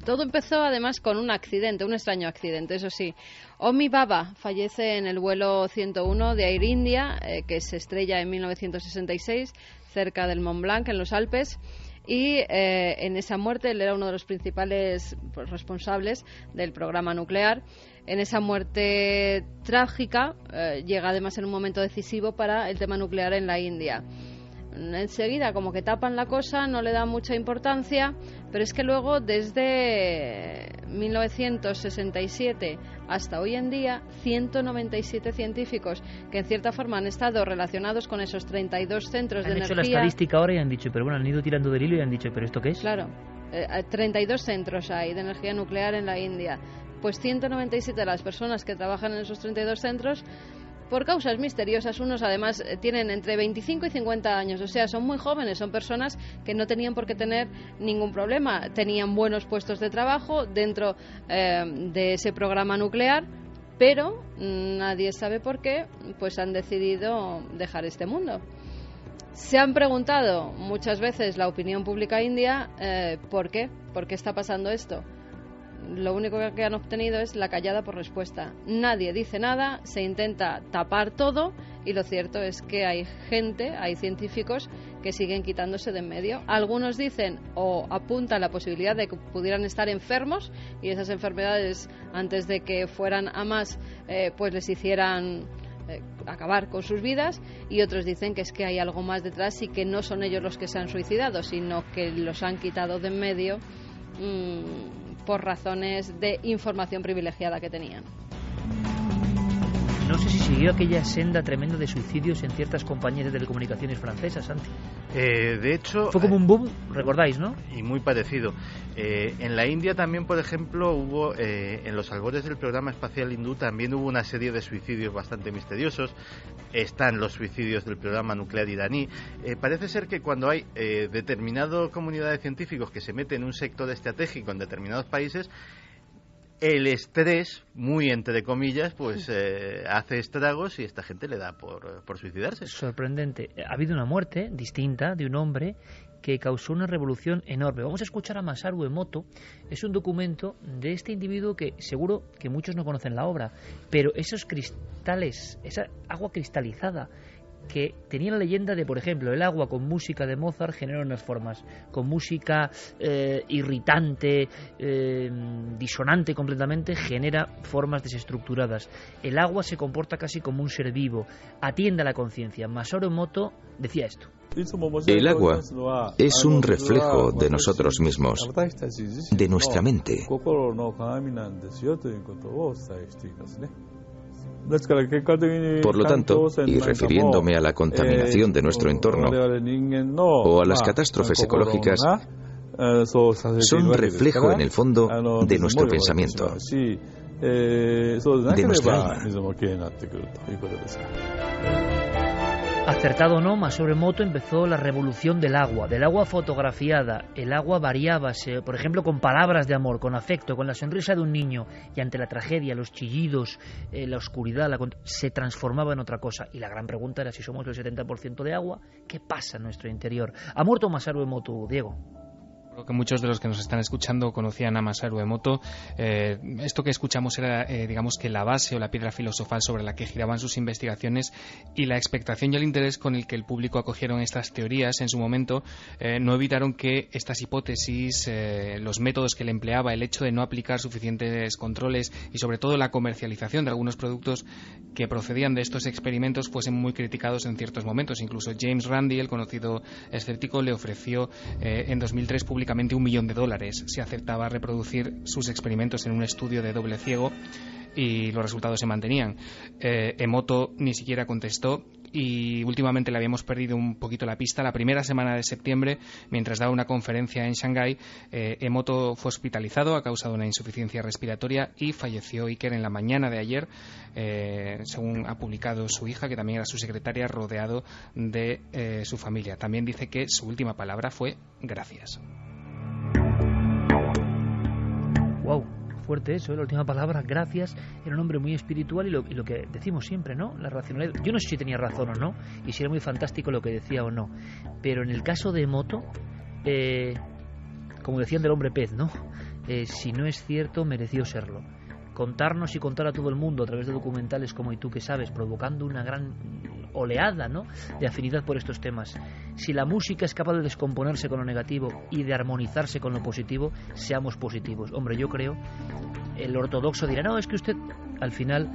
Todo empezó además con un accidente, un extraño accidente, eso sí. Homi Bhabha fallece en el vuelo 101 de Air India, que se estrella en 1966 cerca del Mont Blanc, en los Alpes. Y en esa muerte él era uno de los principales responsables del programa nuclear. En esa muerte trágica llega además en un momento decisivo para el tema nuclear en la India. Enseguida como que tapan la cosa, no le dan mucha importancia, pero es que luego desde 1967 hasta hoy en día 197 científicos que en cierta forma han estado relacionados con esos 32 centros de energía. Han hecho la estadística ahora y han dicho, pero bueno, han ido tirando del hilo y han dicho, ¿pero esto qué es? Claro, 32 centros hay de energía nuclear en la India. Pues 197 de las personas que trabajan en esos 32 centros, por causas misteriosas, unos además tienen entre 25 y 50 años, o sea, son muy jóvenes, son personas que no tenían por qué tener ningún problema, tenían buenos puestos de trabajo dentro de ese programa nuclear, pero nadie sabe por qué, pues han decidido dejar este mundo. Se han preguntado muchas veces la opinión pública india ¿por qué? ¿Por qué está pasando esto? Lo único que han obtenido es la callada por respuesta. Nadie dice nada, se intenta tapar todo y lo cierto es que hay científicos que siguen quitándose de en medio. Algunos dicen o apuntan la posibilidad de que pudieran estar enfermos y esas enfermedades, antes de que fueran a más, pues les hicieran acabar con sus vidas, y otros dicen que es que hay algo más detrás y que no son ellos los que se han suicidado, sino que los han quitado de en medio por razones de información privilegiada que tenían. No sé si siguió aquella senda tremenda de suicidios en ciertas compañías de telecomunicaciones francesas, Santi. De hecho... Fue como un boom, recordáis, ¿no? Y muy parecido. En la India también, por ejemplo, hubo, en los albores del programa espacial hindú, también hubo una serie de suicidios bastante misteriosos. Están los suicidios del programa nuclear iraní. Parece ser que cuando hay determinada comunidad de científicos que se mete en un sector estratégico en determinados países, el estrés, muy entre comillas, pues hace estragos y esta gente le da por suicidarse. Sorprendente. Ha habido una muerte distinta de un hombre que causó una revolución enorme. Vamos a escuchar a Masaru Emoto. Es un documento de este individuo que seguro que muchos no conocen la obra, pero esos cristales, esa agua cristalizada, que tenía la leyenda de, por ejemplo, el agua con música de Mozart genera unas formas, con música irritante, disonante completamente, genera formas desestructuradas. El agua se comporta casi como un ser vivo, atiende a la conciencia. Masaru Emoto decía esto. El agua es un reflejo de nosotros mismos, de nuestra mente. Por lo tanto, y refiriéndome a la contaminación de nuestro entorno o a las catástrofes ecológicas, son reflejo en el fondo de nuestro pensamiento, de nuestra alma. Acertado o no, Masaru Emoto empezó la revolución del agua fotografiada. El agua variaba, por ejemplo, con palabras de amor, con afecto, con la sonrisa de un niño, y ante la tragedia, los chillidos, la oscuridad, se transformaba en otra cosa. Y la gran pregunta era, si somos el 70% de agua, ¿qué pasa en nuestro interior? ¿Ha muerto Masaru Emoto, Diego? Que muchos de los que nos están escuchando conocían a Masaru Emoto. Esto que escuchamos era, digamos que la base o la piedra filosofal sobre la que giraban sus investigaciones, y la expectación y el interés con el que el público acogieron estas teorías en su momento no evitaron que estas hipótesis, los métodos que él empleaba, el hecho de no aplicar suficientes controles y sobre todo la comercialización de algunos productos que procedían de estos experimentos fuesen muy criticados en ciertos momentos. Incluso James Randi, el conocido escéptico, le ofreció en 2003 públicamente $1 millón si aceptaba reproducir sus experimentos en un estudio de doble ciego, y los resultados se mantenían. Emoto ni siquiera contestó, y últimamente le habíamos perdido un poquito la pista. La primera semana de septiembre, mientras daba una conferencia en Shanghái, Emoto fue hospitalizado a causa de una insuficiencia respiratoria y falleció Iker en la mañana de ayer, según ha publicado su hija, que también era su secretaria, rodeado de su familia. También dice que su última palabra fue gracias. Wow, fuerte eso, la última palabra, gracias. Era un hombre muy espiritual, y lo que decimos siempre, ¿no? La racionalidad. Yo no sé si tenía razón o no, y si era muy fantástico lo que decía o no, pero en el caso de Emoto, como decían del hombre pez, ¿no? Si no es cierto, mereció serlo. Contarnos y contar a todo el mundo a través de documentales como Y tú que sabes, provocando una gran oleada, ¿no?, de afinidad por estos temas. Si la música es capaz de descomponerse con lo negativo y de armonizarse con lo positivo, seamos positivos. Hombre, yo creo, el ortodoxo dirá, no, es que usted, al final,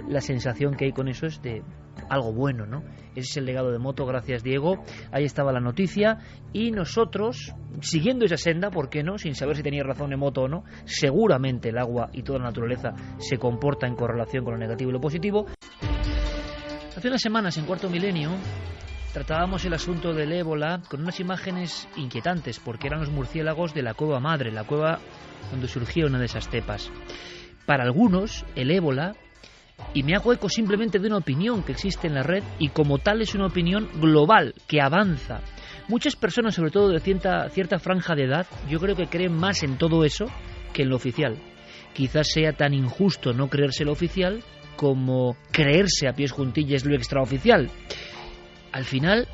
la sensación que hay con eso es de algo bueno, ¿no? Ese es el legado de Emoto. Gracias, Diego. Ahí estaba la noticia, y nosotros, siguiendo esa senda, ¿por qué no?, sin saber si tenía razón Emoto o no, seguramente el agua y toda la naturaleza se comporta en correlación con lo negativo y lo positivo. Hace unas semanas, en Cuarto Milenio, tratábamos el asunto del ébola con unas imágenes inquietantes, porque eran los murciélagos de la cueva madre, la cueva donde surgía una de esas cepas. Para algunos, el ébola, y me hago eco simplemente de una opinión que existe en la red, y como tal es una opinión global, que avanza. Muchas personas, sobre todo de cierta franja de edad, yo creo que creen más en todo eso que en lo oficial. Quizás sea tan injusto no creerse lo oficial como creerse a pies juntillas lo extraoficial. Al final,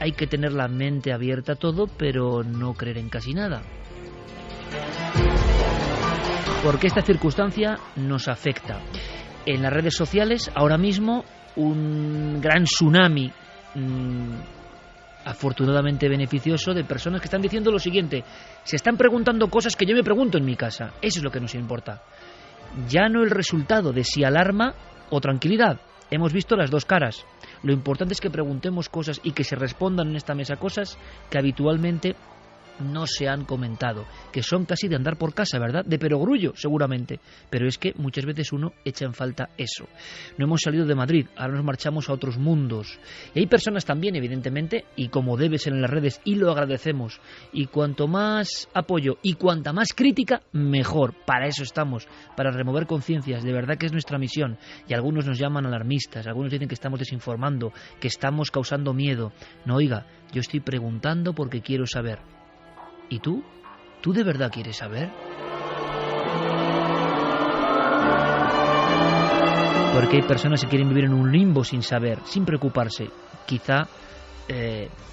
hay que tener la mente abierta a todo, pero no creer en casi nada. Porque esta circunstancia nos afecta. En las redes sociales, ahora mismo, un gran tsunami afortunadamente beneficioso de personas que están diciendo lo siguiente: se están preguntando cosas que yo me pregunto en mi casa. Eso es lo que nos importa. Ya no el resultado de si alarma o tranquilidad. Hemos visto las dos caras. Lo importante es que preguntemos cosas y que se respondan en esta mesa cosas que habitualmente no se han comentado, que son casi de andar por casa, ¿verdad? De perogrullo, seguramente. Pero es que muchas veces uno echa en falta eso. No hemos salido de Madrid, ahora nos marchamos a otros mundos. Y hay personas también, evidentemente, y como debe ser en las redes, y lo agradecemos. Y cuanto más apoyo y cuanta más crítica, mejor. Para eso estamos, para remover conciencias. De verdad que es nuestra misión. Y algunos nos llaman alarmistas, algunos dicen que estamos desinformando, que estamos causando miedo. No, oiga, yo estoy preguntando porque quiero saber. ¿Y tú? ¿Tú de verdad quieres saber? Porque hay personas que quieren vivir en un limbo sin saber, sin preocuparse. Quizá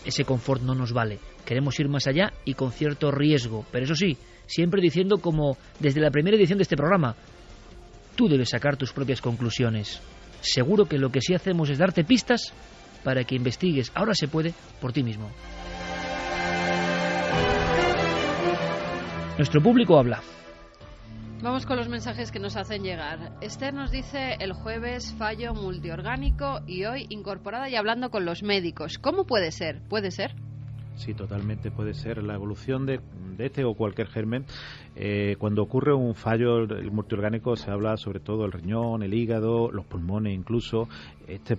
ese confort no nos vale. Queremos ir más allá y con cierto riesgo. Pero eso sí, siempre diciendo, como desde la primera edición de este programa, tú debes sacar tus propias conclusiones. Seguro que lo que sí hacemos es darte pistas para que investigues, ahora se puede, por ti mismo. Nuestro público habla. Vamos con los mensajes que nos hacen llegar. Esther nos dice: el jueves fallo multiorgánico y hoy incorporada y hablando con los médicos. ¿Cómo puede ser? ¿Puede ser? Sí, totalmente puede ser. La evolución de este o cualquier germen, cuando ocurre un fallo el multiorgánico, se habla sobre todo del riñón, el hígado, los pulmones incluso.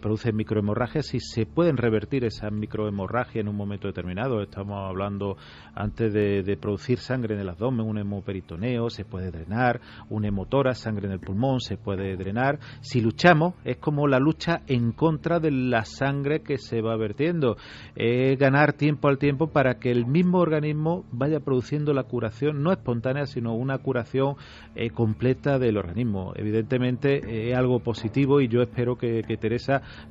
Produce microhemorragias y se pueden revertir esas microhemorragias en un momento determinado. Estamos hablando antes de producir sangre en el abdomen, un hemoperitoneo, se puede drenar, un hemotórax, sangre en el pulmón, se puede drenar. Si luchamos, es como la lucha en contra de la sangre que se va vertiendo. Ganar tiempo al tiempo para que el mismo organismo vaya produciendo la curación, no espontánea, sino una curación completa del organismo. Evidentemente es algo positivo y yo espero que Teresa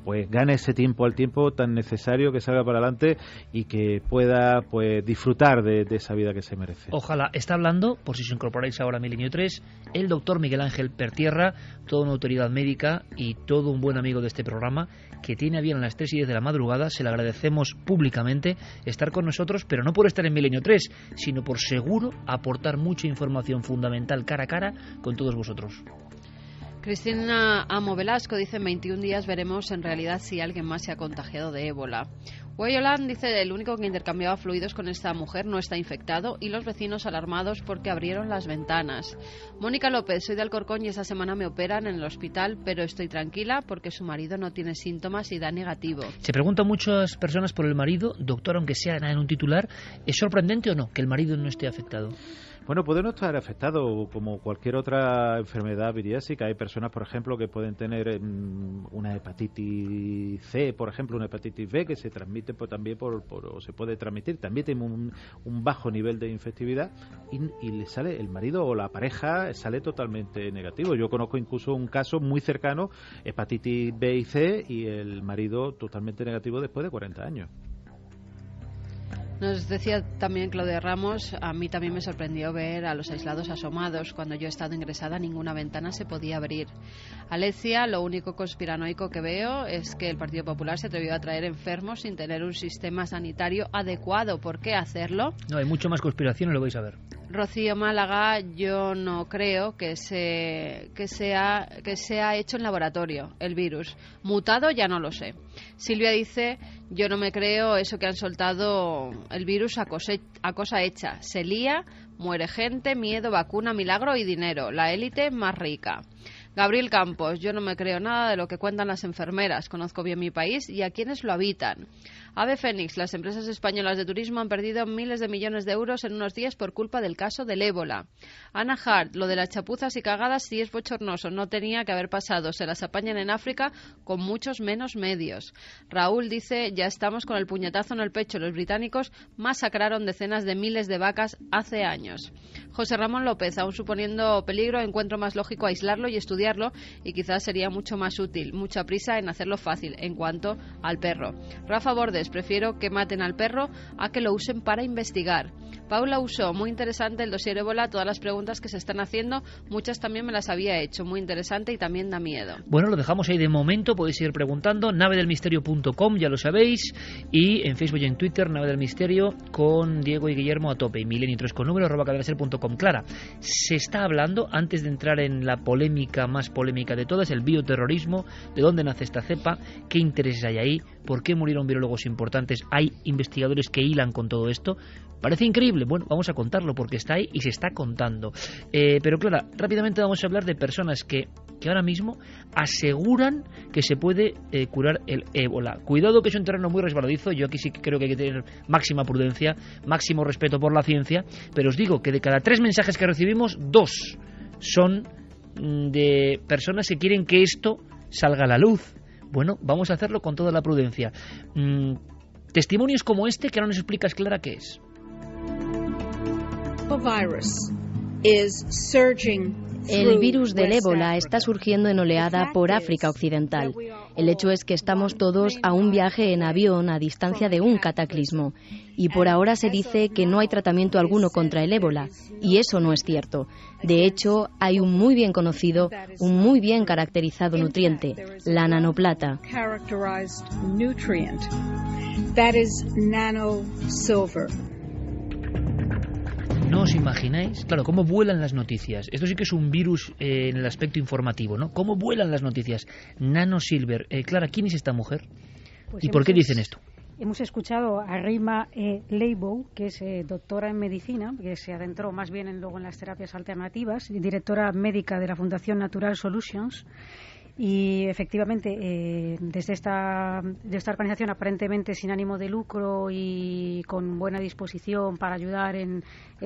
pues gane ese tiempo al tiempo tan necesario, que salga para adelante y que pueda pues disfrutar de esa vida que se merece. Ojalá. Está hablando, por si os incorporáis ahora a Milenio 3, el doctor Miguel Ángel Pertierra, toda una autoridad médica y todo un buen amigo de este programa, que tiene a bien a las 3:10 de la madrugada. Se le agradecemos públicamente estar con nosotros, pero no por estar en Milenio 3, sino por seguro aportar mucha información fundamental cara a cara con todos vosotros. Cristina Amo Velasco dice: en 21 días veremos en realidad si alguien más se ha contagiado de ébola. Wayoland dice: el único que intercambiaba fluidos con esta mujer no está infectado y los vecinos alarmados porque abrieron las ventanas. Mónica López: soy de Alcorcón y esta semana me operan en el hospital, pero estoy tranquila porque su marido no tiene síntomas y da negativo. Se preguntan muchas personas por el marido. Doctor, aunque sea en un titular, ¿es sorprendente o no que el marido no esté afectado? Bueno, puede no estar afectado como cualquier otra enfermedad viriásica. Hay personas, por ejemplo, que pueden tener una hepatitis C, por ejemplo, una hepatitis B, que se transmite también o se puede transmitir. También tiene un bajo nivel de infectividad y le sale el marido o la pareja sale totalmente negativo. Yo conozco incluso un caso muy cercano, hepatitis B y C, y el marido totalmente negativo después de 40 años. Nos decía también Claudia Ramos: a mí también me sorprendió ver a los aislados asomados. Cuando yo he estado ingresada, ninguna ventana se podía abrir. Alecia: lo único conspiranoico que veo es que el Partido Popular se atrevió a traer enfermos sin tener un sistema sanitario adecuado. ¿Por qué hacerlo? No, hay mucho más conspiración y lo vais a ver. Rocío Málaga: yo no creo que se ha hecho en laboratorio el virus. Mutado ya no lo sé. Silvia dice: yo no me creo eso que han soltado el virus a cosa hecha. Se lía, muere gente, miedo, vacuna, milagro y dinero. La élite más rica. Gabriel Campos: yo no me creo nada de lo que cuentan las enfermeras. Conozco bien mi país y a quienes lo habitan. Ave Fénix: las empresas españolas de turismo han perdido miles de millones de euros en unos días por culpa del caso del ébola. Ana Hart: lo de las chapuzas y cagadas sí es bochornoso, no tenía que haber pasado, se las apañan en África con muchos menos medios. Raúl dice: ya estamos con el puñetazo en el pecho, los británicos masacraron decenas de miles de vacas hace años. José Ramón López: aún suponiendo peligro, encuentro más lógico aislarlo y estudiarlo, y quizás sería mucho más útil, mucha prisa en hacerlo fácil en cuanto al perro. Rafa Bordes: les prefiero que maten al perro a que lo usen para investigar. Paula usó, muy interesante el dossier ébola, todas las preguntas que se están haciendo, muchas también me las había hecho, muy interesante y también da miedo. Bueno, lo dejamos ahí de momento, podéis seguir preguntando, navedelmisterio.com, ya lo sabéis, y en Facebook y en Twitter, Nave del Misterio, con Diego y Guillermo a tope, y milenio3 con número, @cadenaser.com. Clara, se está hablando, antes de entrar en la polémica más polémica de todas, el bioterrorismo, de dónde nace esta cepa, qué intereses hay ahí, por qué murieron virólogos importantes, hay investigadores que hilan con todo esto. Parece increíble, bueno, vamos a contarlo porque está ahí y se está contando. Pero Clara, rápidamente vamos a hablar de personas que ahora mismo aseguran que se puede curar el ébola. Cuidado, que es un terreno muy resbaladizo, yo aquí sí que creo que hay que tener máxima prudencia, máximo respeto por la ciencia, pero os digo que de cada 3 mensajes que recibimos, 2 son de personas que quieren que esto salga a la luz. Bueno, vamos a hacerlo con toda la prudencia. Testimonios como este, que ahora nos explicas, Clara, qué es. El virus del ébola está surgiendo en oleada por África Occidental. El hecho es que estamos todos a un viaje en avión a distancia de un cataclismo. Y por ahora se dice que no hay tratamiento alguno contra el ébola. Y eso no es cierto. De hecho, hay un muy bien conocido, un muy bien caracterizado nutriente, la nanoplata. ¿No os imagináis? Claro, cómo vuelan las noticias. Esto sí que es un virus en el aspecto informativo, ¿no? ¿Cómo vuelan las noticias? Nano Silver. Clara, ¿quién es esta mujer? Pues ¿y por qué dicen esto? Hemos escuchado a Rima Leibow, que es doctora en medicina, que se adentró más bien luego en las terapias alternativas, y directora médica de la Fundación Natural Solutions. Y efectivamente, desde esta organización aparentemente sin ánimo de lucro y con buena disposición para ayudar en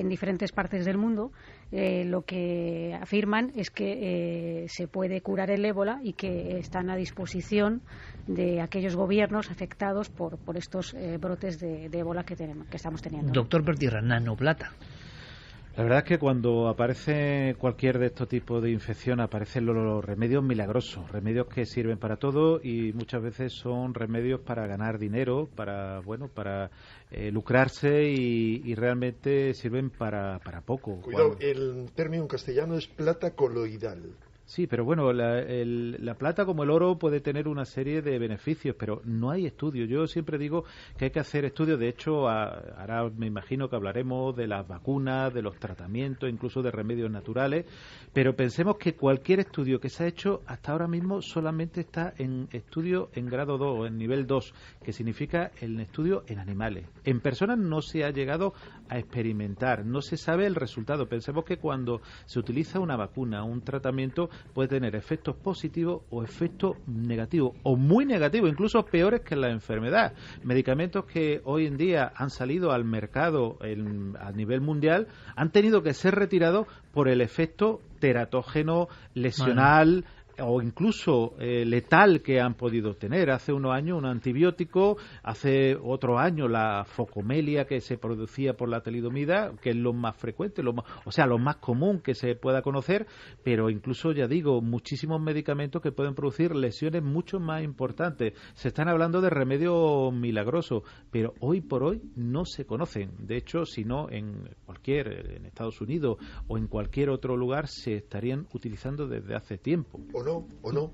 diferentes partes del mundo, lo que afirman es que se puede curar el ébola y que están a disposición de aquellos gobiernos afectados por estos brotes de ébola que estamos teniendo. Doctor Bertierra, nanoplata. La verdad es que cuando aparece cualquier de estos tipos de infección aparecen los remedios milagrosos, remedios que sirven para todo y muchas veces son remedios para ganar dinero, para lucrarse y realmente sirven para poco. Cuidado, el término en castellano es plata coloidal. Sí, pero bueno, la plata como el oro puede tener una serie de beneficios, pero no hay estudios. Yo siempre digo que hay que hacer estudios. De hecho, ahora me imagino que hablaremos de las vacunas, de los tratamientos, incluso de remedios naturales, pero pensemos que cualquier estudio que se ha hecho hasta ahora mismo solamente está en estudio en grado 2, en nivel 2, que significa el estudio en animales. En personas no se ha llegado a experimentar, no se sabe el resultado. Pensemos que cuando se utiliza una vacuna, un tratamiento, puede tener efectos positivos o efectos negativos, o muy negativos, incluso peores que la enfermedad. Medicamentos que hoy en día han salido al mercado a nivel mundial han tenido que ser retirados por el efecto teratógeno, lesional, o incluso letal que han podido tener. Hace unos años un antibiótico, hace otro año la focomelia que se producía por la talidomida, que es lo más frecuente, lo más común que se pueda conocer, pero incluso, ya digo, muchísimos medicamentos que pueden producir lesiones mucho más importantes. Se están hablando de remedios milagrosos, pero hoy por hoy no se conocen. De hecho, si no, en Estados Unidos o en cualquier otro lugar se estarían utilizando desde hace tiempo. ¿O no?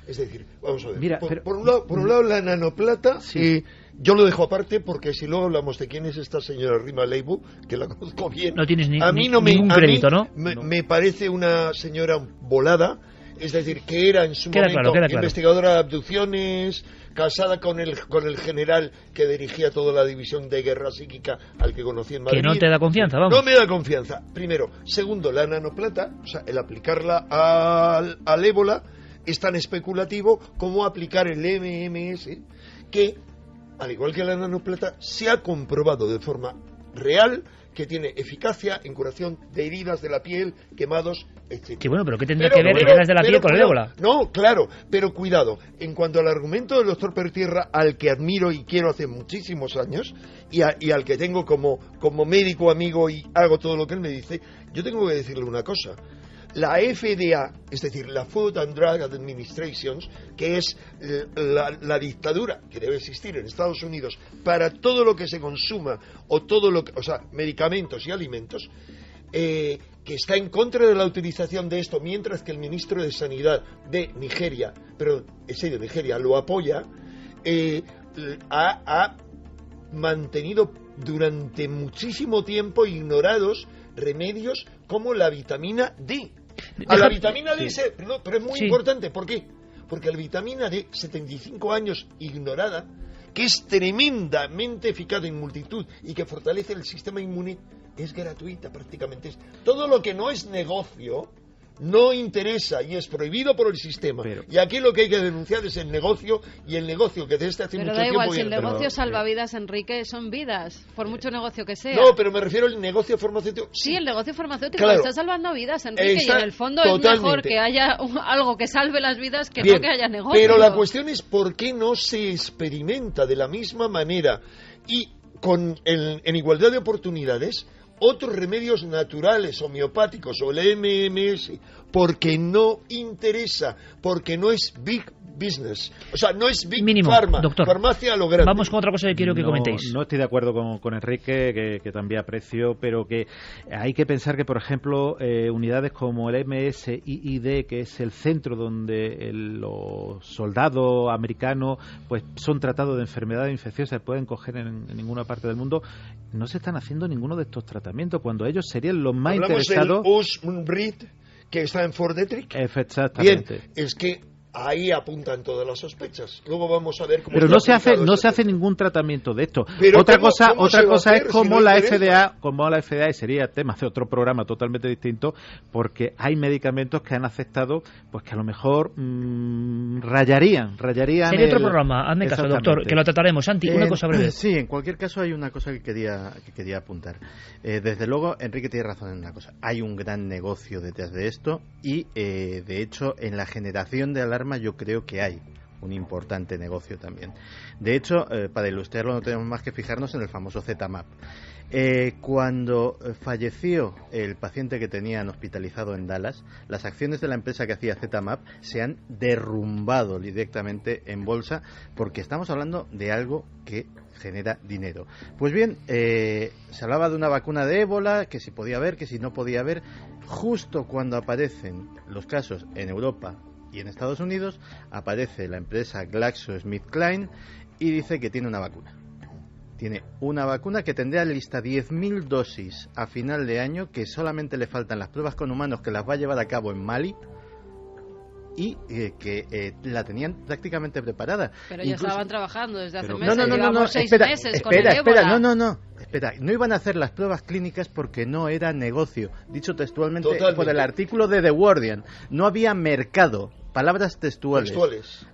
Es decir, vamos a ver. Mira, por un lado la nanoplata, sí. Yo lo dejo aparte porque si luego hablamos de quién es esta señora Rima Leibow, que la conozco bien. No tienes ningún crédito, ¿no? Me parece una señora volada, es decir, que era en su momento investigadora de abducciones, casada con el general que dirigía toda la división de guerra psíquica al que conocí en Madrid. Que no te da confianza, vamos. No me da confianza. Primero. Segundo, la nanoplata, o sea, el aplicarla al ébola es tan especulativo como aplicar el MMS, que, al igual que la nanoplata, se ha comprobado de forma real que tiene eficacia en curación de heridas de la piel, quemados, etc. Que bueno, pero ¿qué tendrá que ver heridas de la piel con el ébola? No, claro, pero cuidado. En cuanto al argumento del doctor Bertierra, al que admiro y quiero hace muchísimos años, y al que tengo como médico amigo y hago todo lo que él me dice, yo tengo que decirle una cosa. la FDA, es decir, la Food and Drug Administration, que es la dictadura que debe existir en Estados Unidos para todo lo que se consuma o sea, medicamentos y alimentos, que está en contra de la utilización de esto, mientras que el ministro de Sanidad de Nigeria, lo apoya, ha mantenido durante muchísimo tiempo ignorados remedios como la vitamina D. A la vitamina D, pero es muy importante. ¿Por qué? Porque la vitamina D, 75 años ignorada, que es tremendamente eficaz en multitud y que fortalece el sistema inmune, es gratuita prácticamente. Todo lo que no es negocio no interesa y es prohibido por el sistema. Y aquí lo que hay que denunciar es el negocio, y el negocio que desde hace mucho tiempo... Pero da igual, si el negocio salva vidas, Enrique, son vidas, por mucho negocio que sea. No, pero me refiero al negocio farmacéutico. Sí, el negocio farmacéutico está salvando vidas, Enrique, y en el fondo es mejor que haya algo que salve las vidas que no que haya negocio. Pero la cuestión es por qué no se experimenta de la misma manera y en igualdad de oportunidades otros remedios naturales, homeopáticos o el MMS, porque no interesa, porque no es big business, o sea, no es big pharma, doctor. Farmacia a lo grande. Vamos con otra cosa que quiero que comentéis. No estoy de acuerdo con Enrique, que también aprecio, pero que hay que pensar que, por ejemplo, unidades como el MSIID, que es el centro donde los soldados americanos pues son tratados de enfermedades infecciosas, pueden coger en ninguna parte del mundo, no se están haciendo ninguno de estos tratamientos, cuando ellos serían los más interesados. Hablamos del Usmrit, que está en Fort Detrick. Exactamente. Bien, es que ahí apuntan todas las sospechas. Luego vamos a ver cómo. Pero no se hace ningún tratamiento de esto. Pero otra cosa es como la FDA, y sería tema de otro programa totalmente distinto, porque hay medicamentos que han afectado, pues que a lo mejor rayarían. Sería otro programa, hazme caso, doctor, que lo trataremos. Santi, una cosa breve. Sí, en cualquier caso hay una cosa que quería apuntar. Desde luego, Enrique tiene razón en una cosa. Hay un gran negocio detrás de esto y, de hecho, en la generación de alarma yo creo que hay un importante negocio también. De hecho, para ilustrarlo no tenemos más que fijarnos en el famoso ZMapp. Cuando falleció el paciente que tenían hospitalizado en Dallas, las acciones de la empresa que hacía ZMapp se han derrumbado directamente en bolsa, porque estamos hablando de algo que genera dinero. Pues bien, se hablaba de una vacuna de ébola, que si podía haber, que si no podía haber. Justo cuando aparecen los casos en Europa y en Estados Unidos, aparece la empresa GlaxoSmithKline y dice que tiene una vacuna. Tiene una vacuna que tendrá lista 10.000 dosis a final de año, que solamente le faltan las pruebas con humanos, que las va a llevar a cabo en Mali, y que la tenían prácticamente preparada. Pero ya estaban trabajando desde hace meses. 6 meses con el ébola. No iban a hacer las pruebas clínicas porque no era negocio. Dicho textualmente por el artículo de The Guardian, no había mercado. Palabras textuales.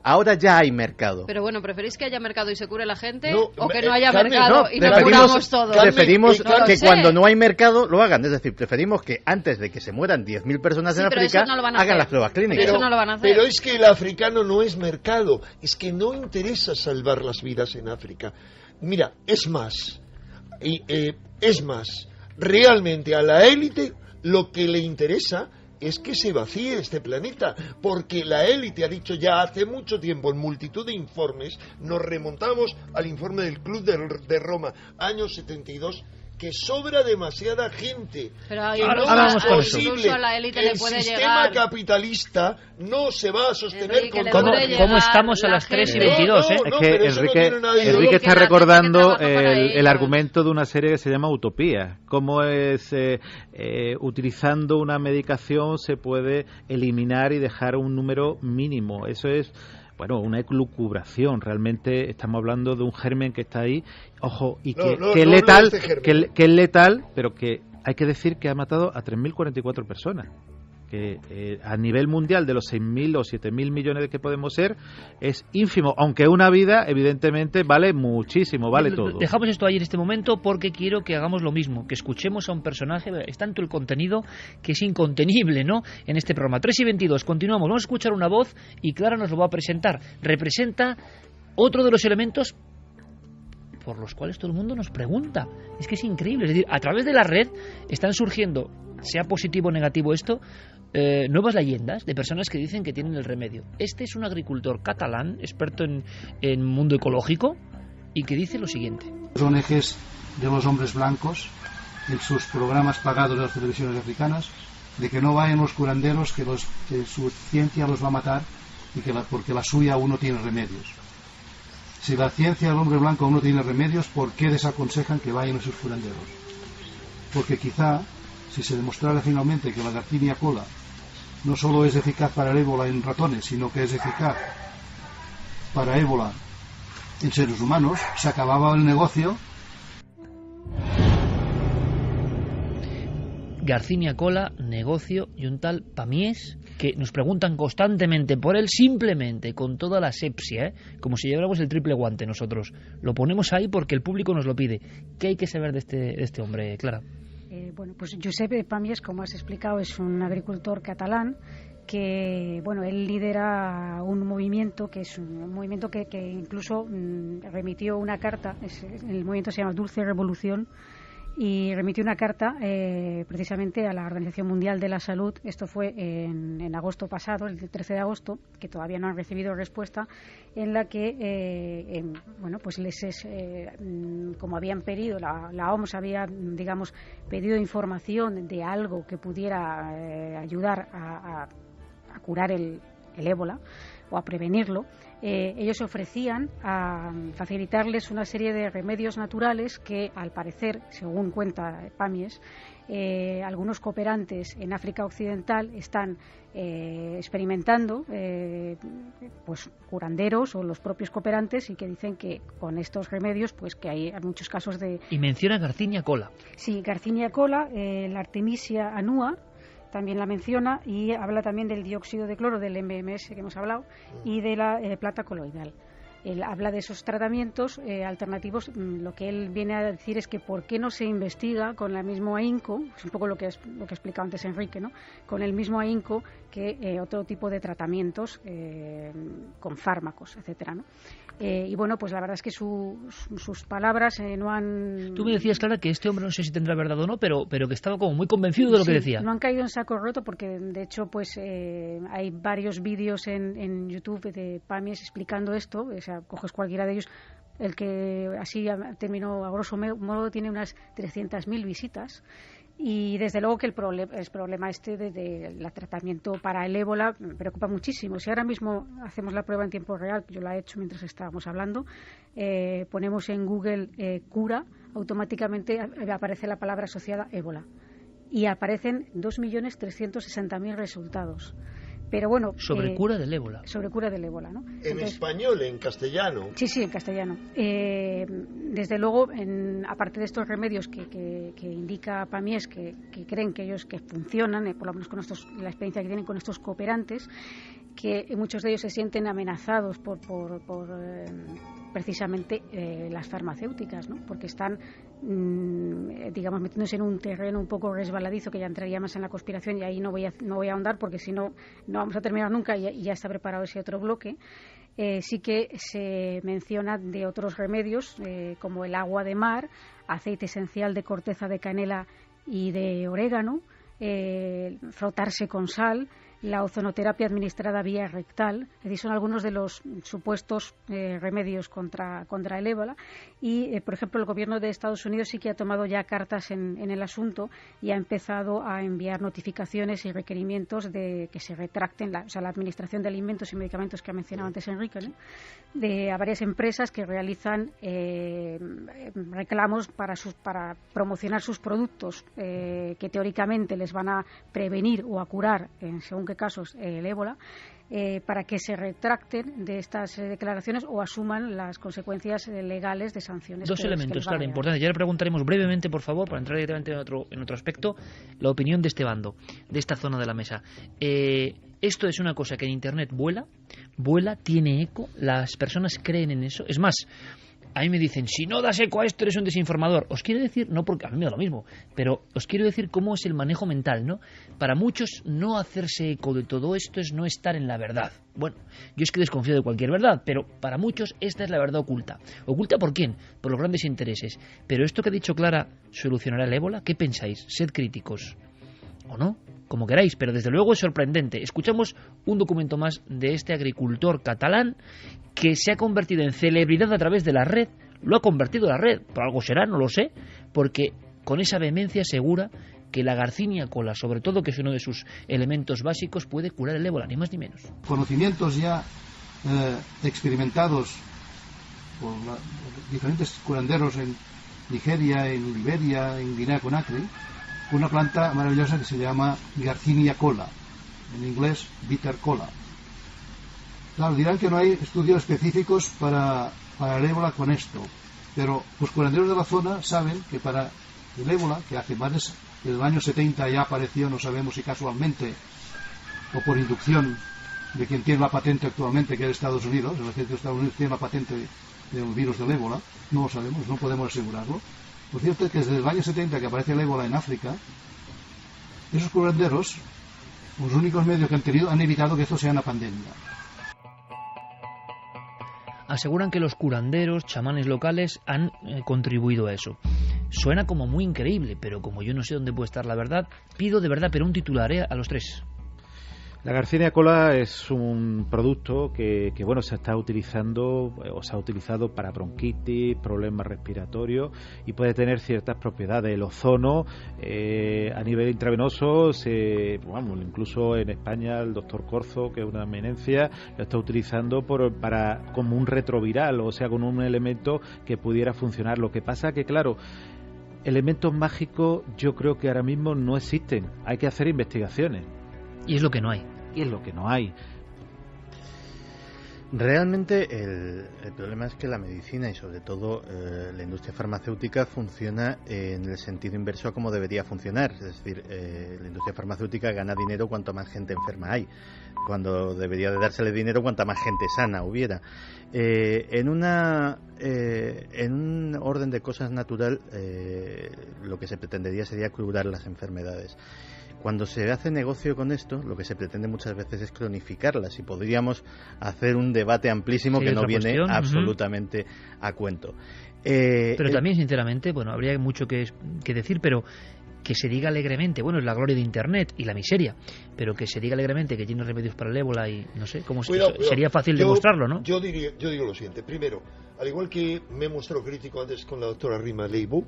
Ahora ya hay mercado. Pero bueno, ¿preferís que haya mercado y se cure la gente o que no haya mercado y nos curamos todos? Preferimos que cuando no hay mercado lo hagan. Es decir, preferimos que antes de que se mueran 10.000 personas en África hagan las pruebas clínicas. Pero eso no lo van a hacer. Pero es que el africano no es mercado. Es que no interesa salvar las vidas en África. Mira, es más, realmente a la élite lo que le interesa es que se vacíe este planeta, porque la élite ha dicho ya hace mucho tiempo en multitud de informes, nos remontamos al informe del Club de Roma, año 72, que sobra demasiada gente. Pero que no es posible, a la élite el le puede sistema llegar. capitalista no se va a sostener con ¿Cómo estamos a las 3:22? Es que Enrique está recordando el argumento de una serie que se llama Utopía. Cómo es utilizando una medicación se puede eliminar y dejar un número mínimo. Eso es una elucubración. Realmente estamos hablando de un germen que está ahí, ojo, y que es letal, que es letal, pero que hay que decir que ha matado a 3.044 personas. Que a nivel mundial de los 6.000 o 7.000 millones de que podemos ser es ínfimo, aunque una vida evidentemente vale muchísimo, vale todo. Dejamos esto ahí en este momento porque quiero que hagamos lo mismo, que escuchemos a un personaje. Es tanto el contenido que es incontenible, ¿no?, en este programa. 3:22, continuamos, vamos a escuchar una voz y Clara nos lo va a presentar. Representa otro de los elementos por los cuales todo el mundo nos pregunta. Es que es increíble, es decir, a través de la red están surgiendo sea positivo o negativo esto, nuevas leyendas de personas que dicen que tienen el remedio. Este es un agricultor catalán, experto en mundo ecológico, y que dice lo siguiente. Son ejes de los hombres blancos en sus programas pagados de las televisiones africanas, de que no vayan los curanderos, que su ciencia los va a matar y porque la suya aún no tiene remedios. Si la ciencia del hombre blanco aún no tiene remedios, ¿por qué desaconsejan que vayan esos curanderos? Porque quizá, si se demostrara finalmente que la Garcinia cola no solo es eficaz para el ébola en ratones, sino que es eficaz para ébola en seres humanos, se acababa el negocio. Garcinia cola, negocio y un tal Pamies, que nos preguntan constantemente por él, simplemente con toda la asepsia, como si lleváramos el triple guante nosotros. Lo ponemos ahí porque el público nos lo pide. ¿Qué hay que saber de este hombre, Clara? Bueno, pues Josep Pamies, como has explicado, es un agricultor catalán que, bueno, él lidera un movimiento que es un movimiento que incluso remitió una carta. El movimiento se llama Dulce Revolución, y remitió una carta precisamente a la Organización Mundial de la Salud. Esto fue en agosto pasado, el 13 de agosto, que todavía no han recibido respuesta, en la que bueno, pues como habían pedido, la OMS había, digamos, pedido información de algo que pudiera ayudar a curar el ébola o a prevenirlo. Ellos ofrecían a facilitarles una serie de remedios naturales que, al parecer, según cuenta Pamies, algunos cooperantes en África Occidental están experimentando, pues curanderos o los propios cooperantes, y que dicen que con estos remedios, pues que hay muchos casos de... Y menciona Garcinia cola. Sí, Garcinia cola, la Artemisia annua también la menciona, y habla también del dióxido de cloro, del MMS que hemos hablado, y de la plata coloidal. Él habla de esos tratamientos alternativos. Lo que él viene a decir es que por qué no se investiga con el mismo ahínco, es un poco lo que ha explicado antes Enrique, ¿no? Con el mismo ahínco que otro tipo de tratamientos con fármacos, etcétera, ¿no? Y bueno, pues la verdad es que sus palabras no han... Tú me decías, Clara, que este hombre, no sé si tendrá verdad o no, pero que estaba como muy convencido de lo que decía. No han caído en saco roto, porque de hecho pues hay varios vídeos en YouTube de Pamies explicando esto. O sea, coges cualquiera de ellos, el que así terminó a grosso modo tiene unas 300.000 visitas. Y desde luego que el problema del tratamiento para el ébola me preocupa muchísimo. Si ahora mismo hacemos la prueba en tiempo real, yo la he hecho mientras estábamos hablando, ponemos en Google cura, automáticamente aparece la palabra asociada ébola. Y aparecen 2.360.000 resultados. Pero bueno, sobre cura del ébola. Sobre cura del ébola, ¿no? En español, en castellano. Sí, en castellano. Desde luego, aparte de estos remedios que indica Pamies, que creen que ellos que funcionan, por lo menos con la experiencia que tienen con estos cooperantes, que muchos de ellos se sienten amenazados por precisamente las farmacéuticas, ¿no? Porque están, digamos, metiéndose en un terreno un poco resbaladizo, que ya entraría más en la conspiración, y ahí no voy a ahondar, porque si no vamos a terminar nunca, y ya está preparado ese otro bloque. Sí que se menciona de otros remedios, como el agua de mar, aceite esencial de corteza de canela y de orégano, frotarse con sal, la ozonoterapia administrada vía rectal. Es decir, son algunos de los supuestos remedios contra el ébola. Y, por ejemplo, el gobierno de Estados Unidos sí que ha tomado ya cartas en el asunto y ha empezado a enviar notificaciones y requerimientos de que se retracten la administración de alimentos y medicamentos que ha mencionado antes Enrique, ¿no? A varias empresas que realizan reclamos para promocionar sus productos que teóricamente les van a prevenir o a curar, según qué casos, el ébola, para que se retracten de estas declaraciones o asuman las consecuencias legales de sanciones. Dos elementos, claro, importantes. Ya le preguntaremos brevemente, por favor, para entrar directamente en otro aspecto, la opinión de este bando, de esta zona de la mesa. Esto es una cosa que en Internet vuela, tiene eco, las personas creen en eso. Es más, a mí me dicen, si no das eco a esto eres un desinformador. Os quiero decir, no porque a mí me da lo mismo, pero os quiero decir cómo es el manejo mental, ¿no? Para muchos, no hacerse eco de todo esto es no estar en la verdad. Bueno, yo es que desconfío de cualquier verdad, pero para muchos esta es la verdad oculta. ¿Oculta por quién? Por los grandes intereses. Pero esto que ha dicho Clara, ¿solucionará el ébola? ¿Qué pensáis? Sed críticos. o no, como queráis, pero desde luego es sorprendente. Escuchamos un documento más de este agricultor catalán que se ha convertido en celebridad a través de la red. Lo ha convertido en la red, por algo será, no lo sé, porque con esa vehemencia asegura que la Garcinia cola, sobre todo, que es uno de sus elementos básicos, puede curar el ébola, ni más ni menos. Conocimientos ya experimentados por diferentes curanderos en Nigeria, en Liberia, en Guinea-Conakry, una planta maravillosa que se llama Garcinia cola, en inglés bitter cola. Claro, dirán que no hay estudios específicos para el ébola con esto, pero los curanderos de la zona saben que para el ébola, que hace más del año 70 ya apareció, no sabemos si casualmente o por inducción de quien tiene la patente actualmente, que es Estados Unidos, el ejército de Estados Unidos tiene la patente del virus del ébola, no lo sabemos, no podemos asegurarlo. Lo cierto es que desde el año 70 que aparece el ébola en África, esos curanderos, los únicos medios que han tenido, han evitado que esto sea una pandemia. Aseguran que los curanderos, chamanes locales, han contribuido a eso. Suena como muy increíble, pero como yo no sé dónde puede estar la verdad, pido de verdad, pero un titular a los tres. La Garcinia cola es un producto que bueno, se está utilizando o se ha utilizado para bronquitis, problemas respiratorios y puede tener ciertas propiedades. El ozono a nivel intravenoso, incluso en España el doctor Corzo, que es una eminencia, lo está utilizando como un retroviral, o sea, con un elemento que pudiera funcionar. Lo que pasa que, claro, elementos mágicos yo creo que ahora mismo no existen. Hay que hacer investigaciones. Y es lo que no hay. Realmente el problema es que la medicina y sobre todo la industria farmacéutica funciona en el sentido inverso a como debería funcionar. Es decir, la industria farmacéutica gana dinero cuanto más gente enferma hay, cuando debería de dársele dinero cuanta más gente sana hubiera. En un orden de cosas natural, lo que se pretendería sería curar las enfermedades. Cuando se hace negocio con esto, lo que se pretende muchas veces es cronificarlas, y podríamos hacer un debate amplísimo que no viene absolutamente a cuento. Pero también, sinceramente, bueno, habría mucho que decir, pero que se diga alegremente, bueno, es la gloria de Internet y la miseria, pero que se diga alegremente que tiene remedios para el ébola y no sé, cómo sería fácil demostrarlo, ¿no? Yo digo lo siguiente. Primero, al igual que me he mostrado crítico antes con la doctora Rima Leibu,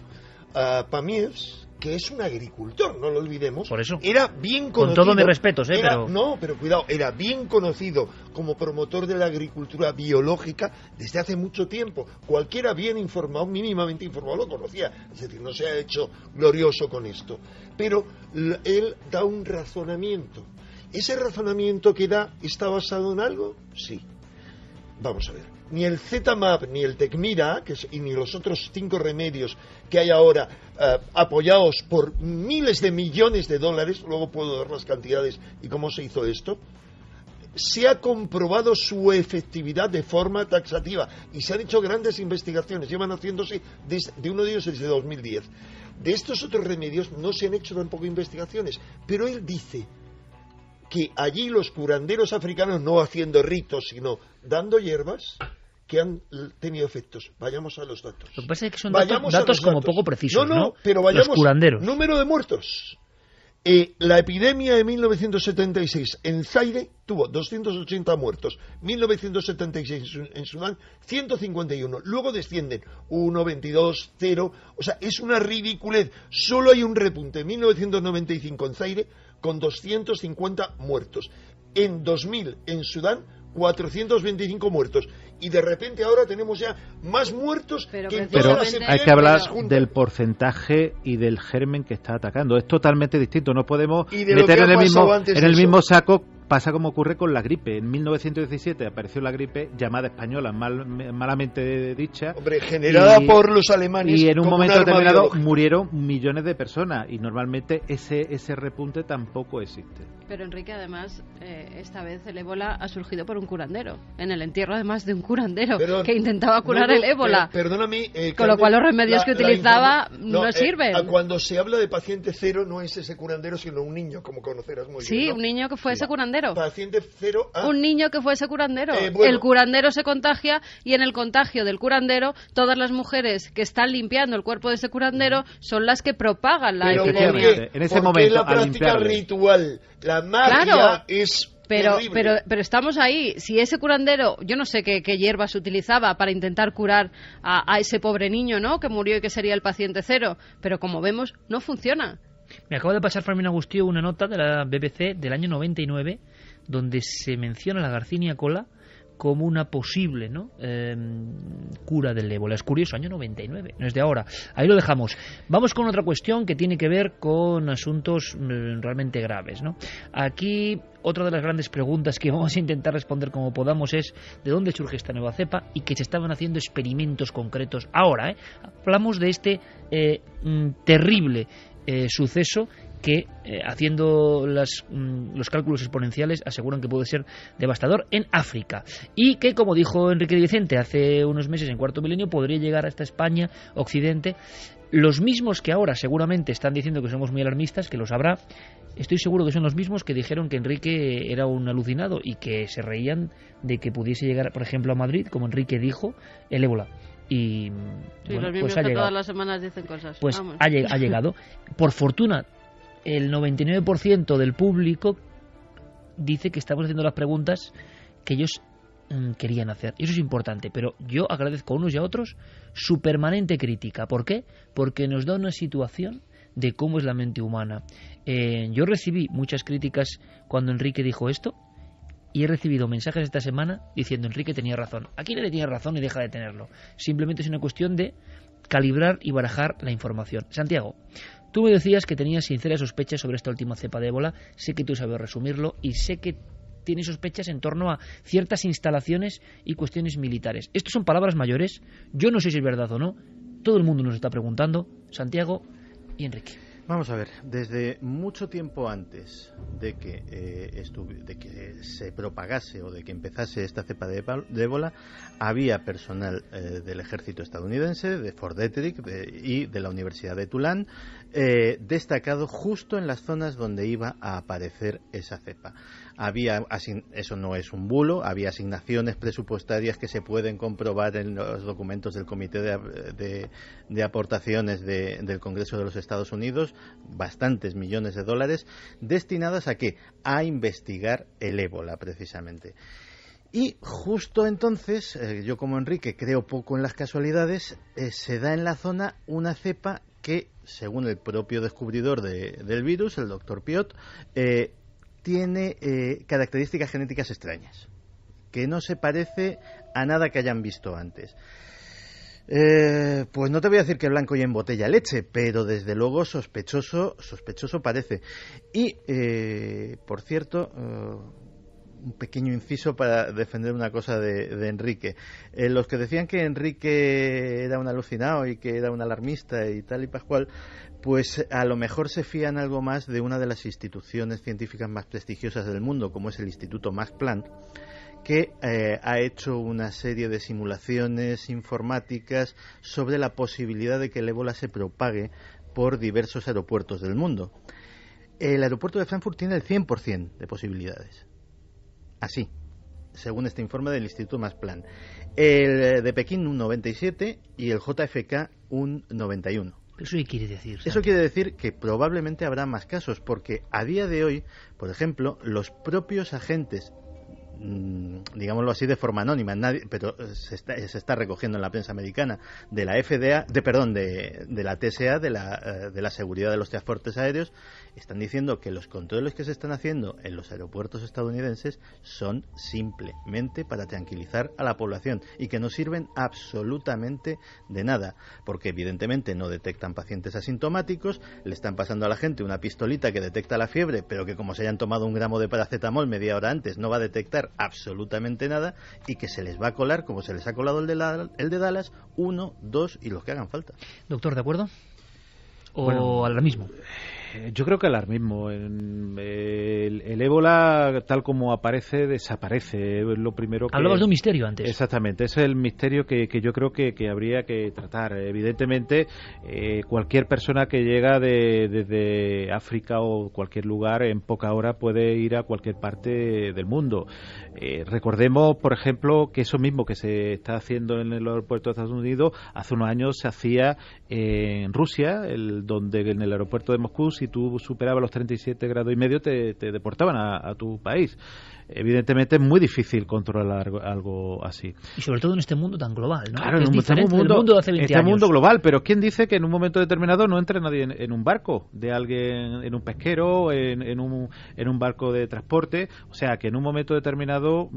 Pamiers, que es un agricultor, no lo olvidemos. Por eso. Era bien conocido. Con todos mis respetos, pero... No, pero cuidado, era bien conocido como promotor de la agricultura biológica desde hace mucho tiempo. Cualquiera bien informado, mínimamente informado, lo conocía. Es decir, no se ha hecho glorioso con esto. Pero él da un razonamiento. ¿Ese razonamiento que da está basado en algo? Sí. Vamos a ver. Ni el ZMAP, ni el Tecmira, y ni los otros 5 remedios que hay ahora, apoyados por miles de millones de dólares, luego puedo dar las cantidades y cómo se hizo esto, se ha comprobado su efectividad de forma taxativa y se han hecho grandes investigaciones, llevan haciéndose de uno de ellos desde 2010. De estos otros remedios no se han hecho tampoco investigaciones, pero él dice que allí los curanderos africanos, no haciendo ritos, sino dando hierbas, que han tenido efectos. Vayamos a los datos. Lo que pasa es que son datos como poco precisos, ¿no? Pero vayamos. Los curanderos. Número de muertos. La epidemia de 1976 en Zaire tuvo 280 muertos. 1976 en Sudán, 151. Luego descienden 1, 22, 0. O sea, es una ridiculez. Solo hay un repunte en 1995 en Zaire con 250 muertos. En 2000 en Sudán, 425 muertos. Y de repente ahora tenemos ya más muertos que en todas las epidemias. Hay que hablar del porcentaje y del germen que está atacando. Es totalmente distinto. No podemos meter en el mismo saco. Pasa como ocurre con la gripe. En 1917 apareció la gripe llamada española, malamente dicha. Hombre, generada por los alemanes. Y en un momento determinado murieron millones de personas. Y normalmente ese repunte tampoco existe. Pero Enrique, además, esta vez el ébola ha surgido por un curandero. En el entierro, además, de un curandero que intentaba curar el ébola. Perdóname. Con lo cual los remedios que utilizaba no sirven. Cuando se habla de paciente cero, no es ese curandero, sino un niño, como conocerás muy bien. Sí, un niño que fue ese curandero. cero. Paciente cero. Un niño que fuese curandero. El curandero se contagia y en el contagio del curandero, todas las mujeres que están limpiando el cuerpo de ese curandero son las que propagan la epidemia. En ese momento, la práctica ritual, la magia es... Pero estamos ahí. Si ese curandero, yo no sé qué hierbas utilizaba para intentar curar a ese pobre niño, ¿no?, que murió y que sería el paciente cero, pero como vemos, no funciona. Me acaba de pasar, Fermín Agustío, una nota de la BBC del año 99 donde se menciona la Garcinia Cola como una posible, ¿no?, cura del ébola. Es curioso, año 99, no es de ahora. Ahí lo dejamos. Vamos con otra cuestión que tiene que ver con asuntos realmente graves, ¿no? Aquí otra de las grandes preguntas que vamos a intentar responder como podamos es ¿de dónde surge esta nueva cepa? Y que se estaban haciendo experimentos concretos ahora, Hablamos de este terrible suceso que haciendo los cálculos exponenciales aseguran que puede ser devastador en África y que, como dijo Enrique de Vicente hace unos meses en Cuarto Milenio, podría llegar hasta España, Occidente. Los mismos que ahora seguramente están diciendo que somos muy alarmistas, que lo sabrá, estoy seguro que son los mismos que dijeron que Enrique era un alucinado y que se reían de que pudiese llegar, por ejemplo, a Madrid, como Enrique dijo, el ébola. Y sí, bueno, los mismos pues que todas las semanas dicen cosas. Pues ha llegado. Por fortuna, el 99% del público dice que estamos haciendo las preguntas que ellos querían hacer. Y eso es importante, pero yo agradezco a unos y a otros su permanente crítica. ¿Por qué? Porque nos da una situación de cómo es la mente humana. Yo recibí muchas críticas cuando Enrique dijo esto y he recibido mensajes esta semana diciendo Enrique tenía razón. Aquí nadie tiene razón y deja de tenerlo. Simplemente es una cuestión de calibrar y barajar la información. Santiago, tú me decías que tenías sinceras sospechas sobre esta última cepa de ébola. Sé que tú sabes resumirlo y sé que tienes sospechas en torno a ciertas instalaciones y cuestiones militares. Estas son palabras mayores. Yo no sé si es verdad o no. Todo el mundo nos está preguntando. Santiago y Enrique. Vamos a ver, desde mucho tiempo antes de que se propagase o de que empezase esta cepa de ébola, había personal del ejército estadounidense, de Fort Detrick y de la Universidad de Tulane, destacado justo en las zonas donde iba a aparecer esa cepa. Eso no es un bulo, había asignaciones presupuestarias que se pueden comprobar en los documentos del Comité de Aportaciones del Congreso de los Estados Unidos, bastantes millones de dólares, destinadas ¿a qué? A investigar el ébola, precisamente. Y justo entonces, yo como Enrique creo poco en las casualidades, se da en la zona una cepa que, según el propio descubridor del virus, el doctor Piot, tiene características genéticas extrañas, que no se parece a nada que hayan visto antes. Pues no te voy a decir que blanco y en botella leche, pero desde luego sospechoso parece. Y, por cierto, un pequeño inciso para defender una cosa de Enrique. Los que decían que Enrique era un alucinado y que era un alarmista y tal y pascual, pues a lo mejor se fían algo más de una de las instituciones científicas más prestigiosas del mundo, como es el Instituto Max Planck, que ha hecho una serie de simulaciones informáticas sobre la posibilidad de que el ébola se propague por diversos aeropuertos del mundo. El aeropuerto de Frankfurt tiene el 100% de posibilidades. Así, según este informe del Instituto Max Planck. El de Pekín un 97 y el JFK un 91. ¿Eso qué quiere decir? Eso quiere decir que probablemente habrá más casos, porque a día de hoy, por ejemplo, los propios agentes, digámoslo así de forma anónima, pero se está recogiendo en la prensa americana, de la FDA, de la TSA, de la seguridad de los transportes aéreos, están diciendo que los controles que se están haciendo en los aeropuertos estadounidenses son simplemente para tranquilizar a la población y que no sirven absolutamente de nada, porque evidentemente no detectan pacientes asintomáticos, le están pasando a la gente una pistolita que detecta la fiebre, pero que como se hayan tomado un gramo de paracetamol media hora antes no va a detectar absolutamente nada, y que se les va a colar, como se les ha colado el de Dallas, 1, 2 y los que hagan falta. Doctor, ¿de acuerdo? ¿O bueno, ahora mismo? Yo creo que alarmismo. El ébola, tal como aparece, desaparece. Es lo primero que... Hablabas de un misterio antes. Exactamente, ese es el misterio que yo creo que habría que tratar. Evidentemente, cualquier persona que llega desde África o cualquier lugar en poca hora puede ir a cualquier parte del mundo. Recordemos, por ejemplo, que eso mismo que se está haciendo en el aeropuerto de Estados Unidos, hace unos años se hacía en Rusia, donde en el aeropuerto de Moscú, si tú superabas los 37 grados y medio, te deportaban a tu país. Evidentemente es muy difícil controlar algo así. Y sobre todo en este mundo tan global, ¿no? Claro, es diferente del mundo de hace 20 años. Mundo global, pero ¿quién dice que en un momento determinado no entre nadie en un barco de alguien, en un pesquero, en un barco de transporte? O sea, que en un momento determinado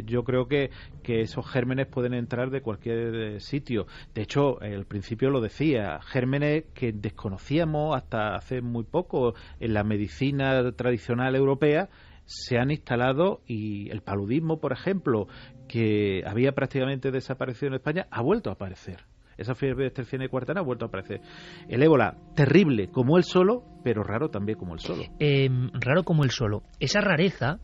yo creo que esos gérmenes pueden entrar de cualquier sitio. De hecho, al principio lo decía, gérmenes que desconocíamos hasta hace muy poco en la medicina tradicional europea, se han instalado, y el paludismo, por ejemplo, que había prácticamente desaparecido en España, ha vuelto a aparecer. Esa fiebre de terciana y cuartana ha vuelto a aparecer. El ébola, terrible como él solo, pero raro también como él solo. Raro como él solo. Esa rareza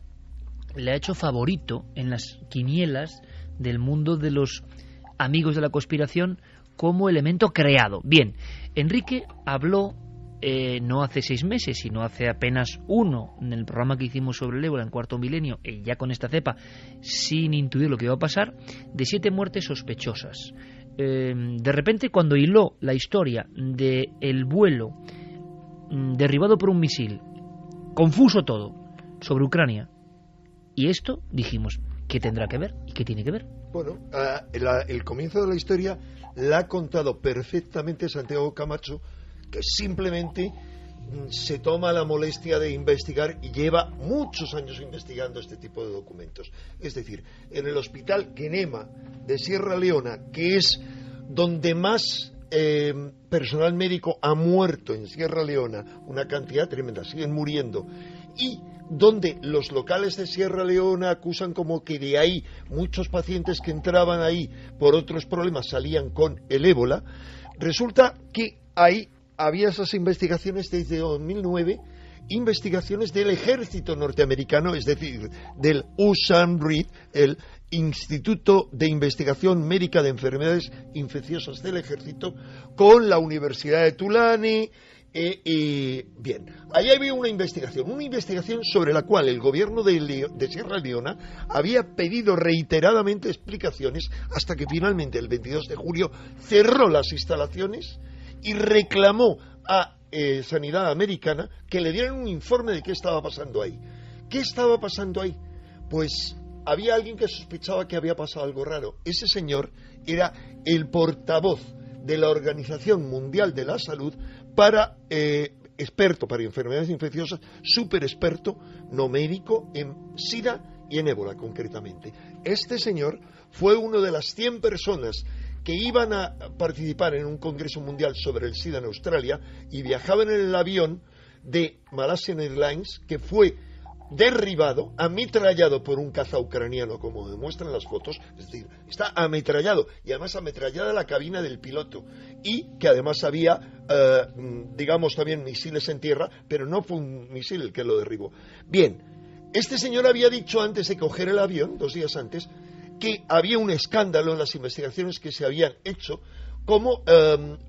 le ha hecho favorito en las quinielas del mundo de los amigos de la conspiración como elemento creado. Bien, Enrique habló no hace 6 meses, sino hace apenas 1, en el programa que hicimos sobre el ébola en Cuarto Milenio, ya con esta cepa, sin intuir lo que iba a pasar, de 7 muertes sospechosas. De repente, cuando hiló la historia del vuelo derribado por un misil, confuso todo, sobre Ucrania, y esto dijimos, ¿qué tendrá que ver y qué tiene que ver? Bueno, el comienzo de la historia la ha contado perfectamente Santiago Camacho, que simplemente se toma la molestia de investigar y lleva muchos años investigando este tipo de documentos. Es decir, en el hospital Guenema de Sierra Leona, que es donde más personal médico ha muerto en Sierra Leona, una cantidad tremenda, siguen muriendo, y donde los locales de Sierra Leona acusan como que de ahí muchos pacientes que entraban ahí por otros problemas salían con el ébola, resulta que ahí había esas investigaciones desde 2009, investigaciones del ejército norteamericano, es decir, del USAMRIID, el Instituto de Investigación Médica de Enfermedades Infecciosas del Ejército, con la Universidad de Tulane. Bien, ahí había una investigación sobre la cual el gobierno de Sierra Leona había pedido reiteradamente explicaciones, hasta que finalmente el 22 de julio cerró las instalaciones y reclamó a Sanidad Americana que le dieran un informe de qué estaba pasando ahí. ¿Qué estaba pasando ahí? Pues había alguien que sospechaba que había pasado algo raro. Ese señor era el portavoz de la Organización Mundial de la Salud experto para enfermedades infecciosas, súper experto, no médico, en SIDA y en ébola concretamente. Este señor fue una de las 100 personas que iban a participar en un congreso mundial sobre el SIDA en Australia y viajaban en el avión de Malaysian Airlines, que fue derribado, ametrallado por un caza ucraniano, como demuestran las fotos. Es decir, está ametrallado, y además ametrallada la cabina del piloto, y que además había digamos también misiles en tierra, pero no fue un misil el que lo derribó. Bien, este señor había dicho antes de coger el avión, 2 días antes, que había un escándalo en las investigaciones que se habían hecho, como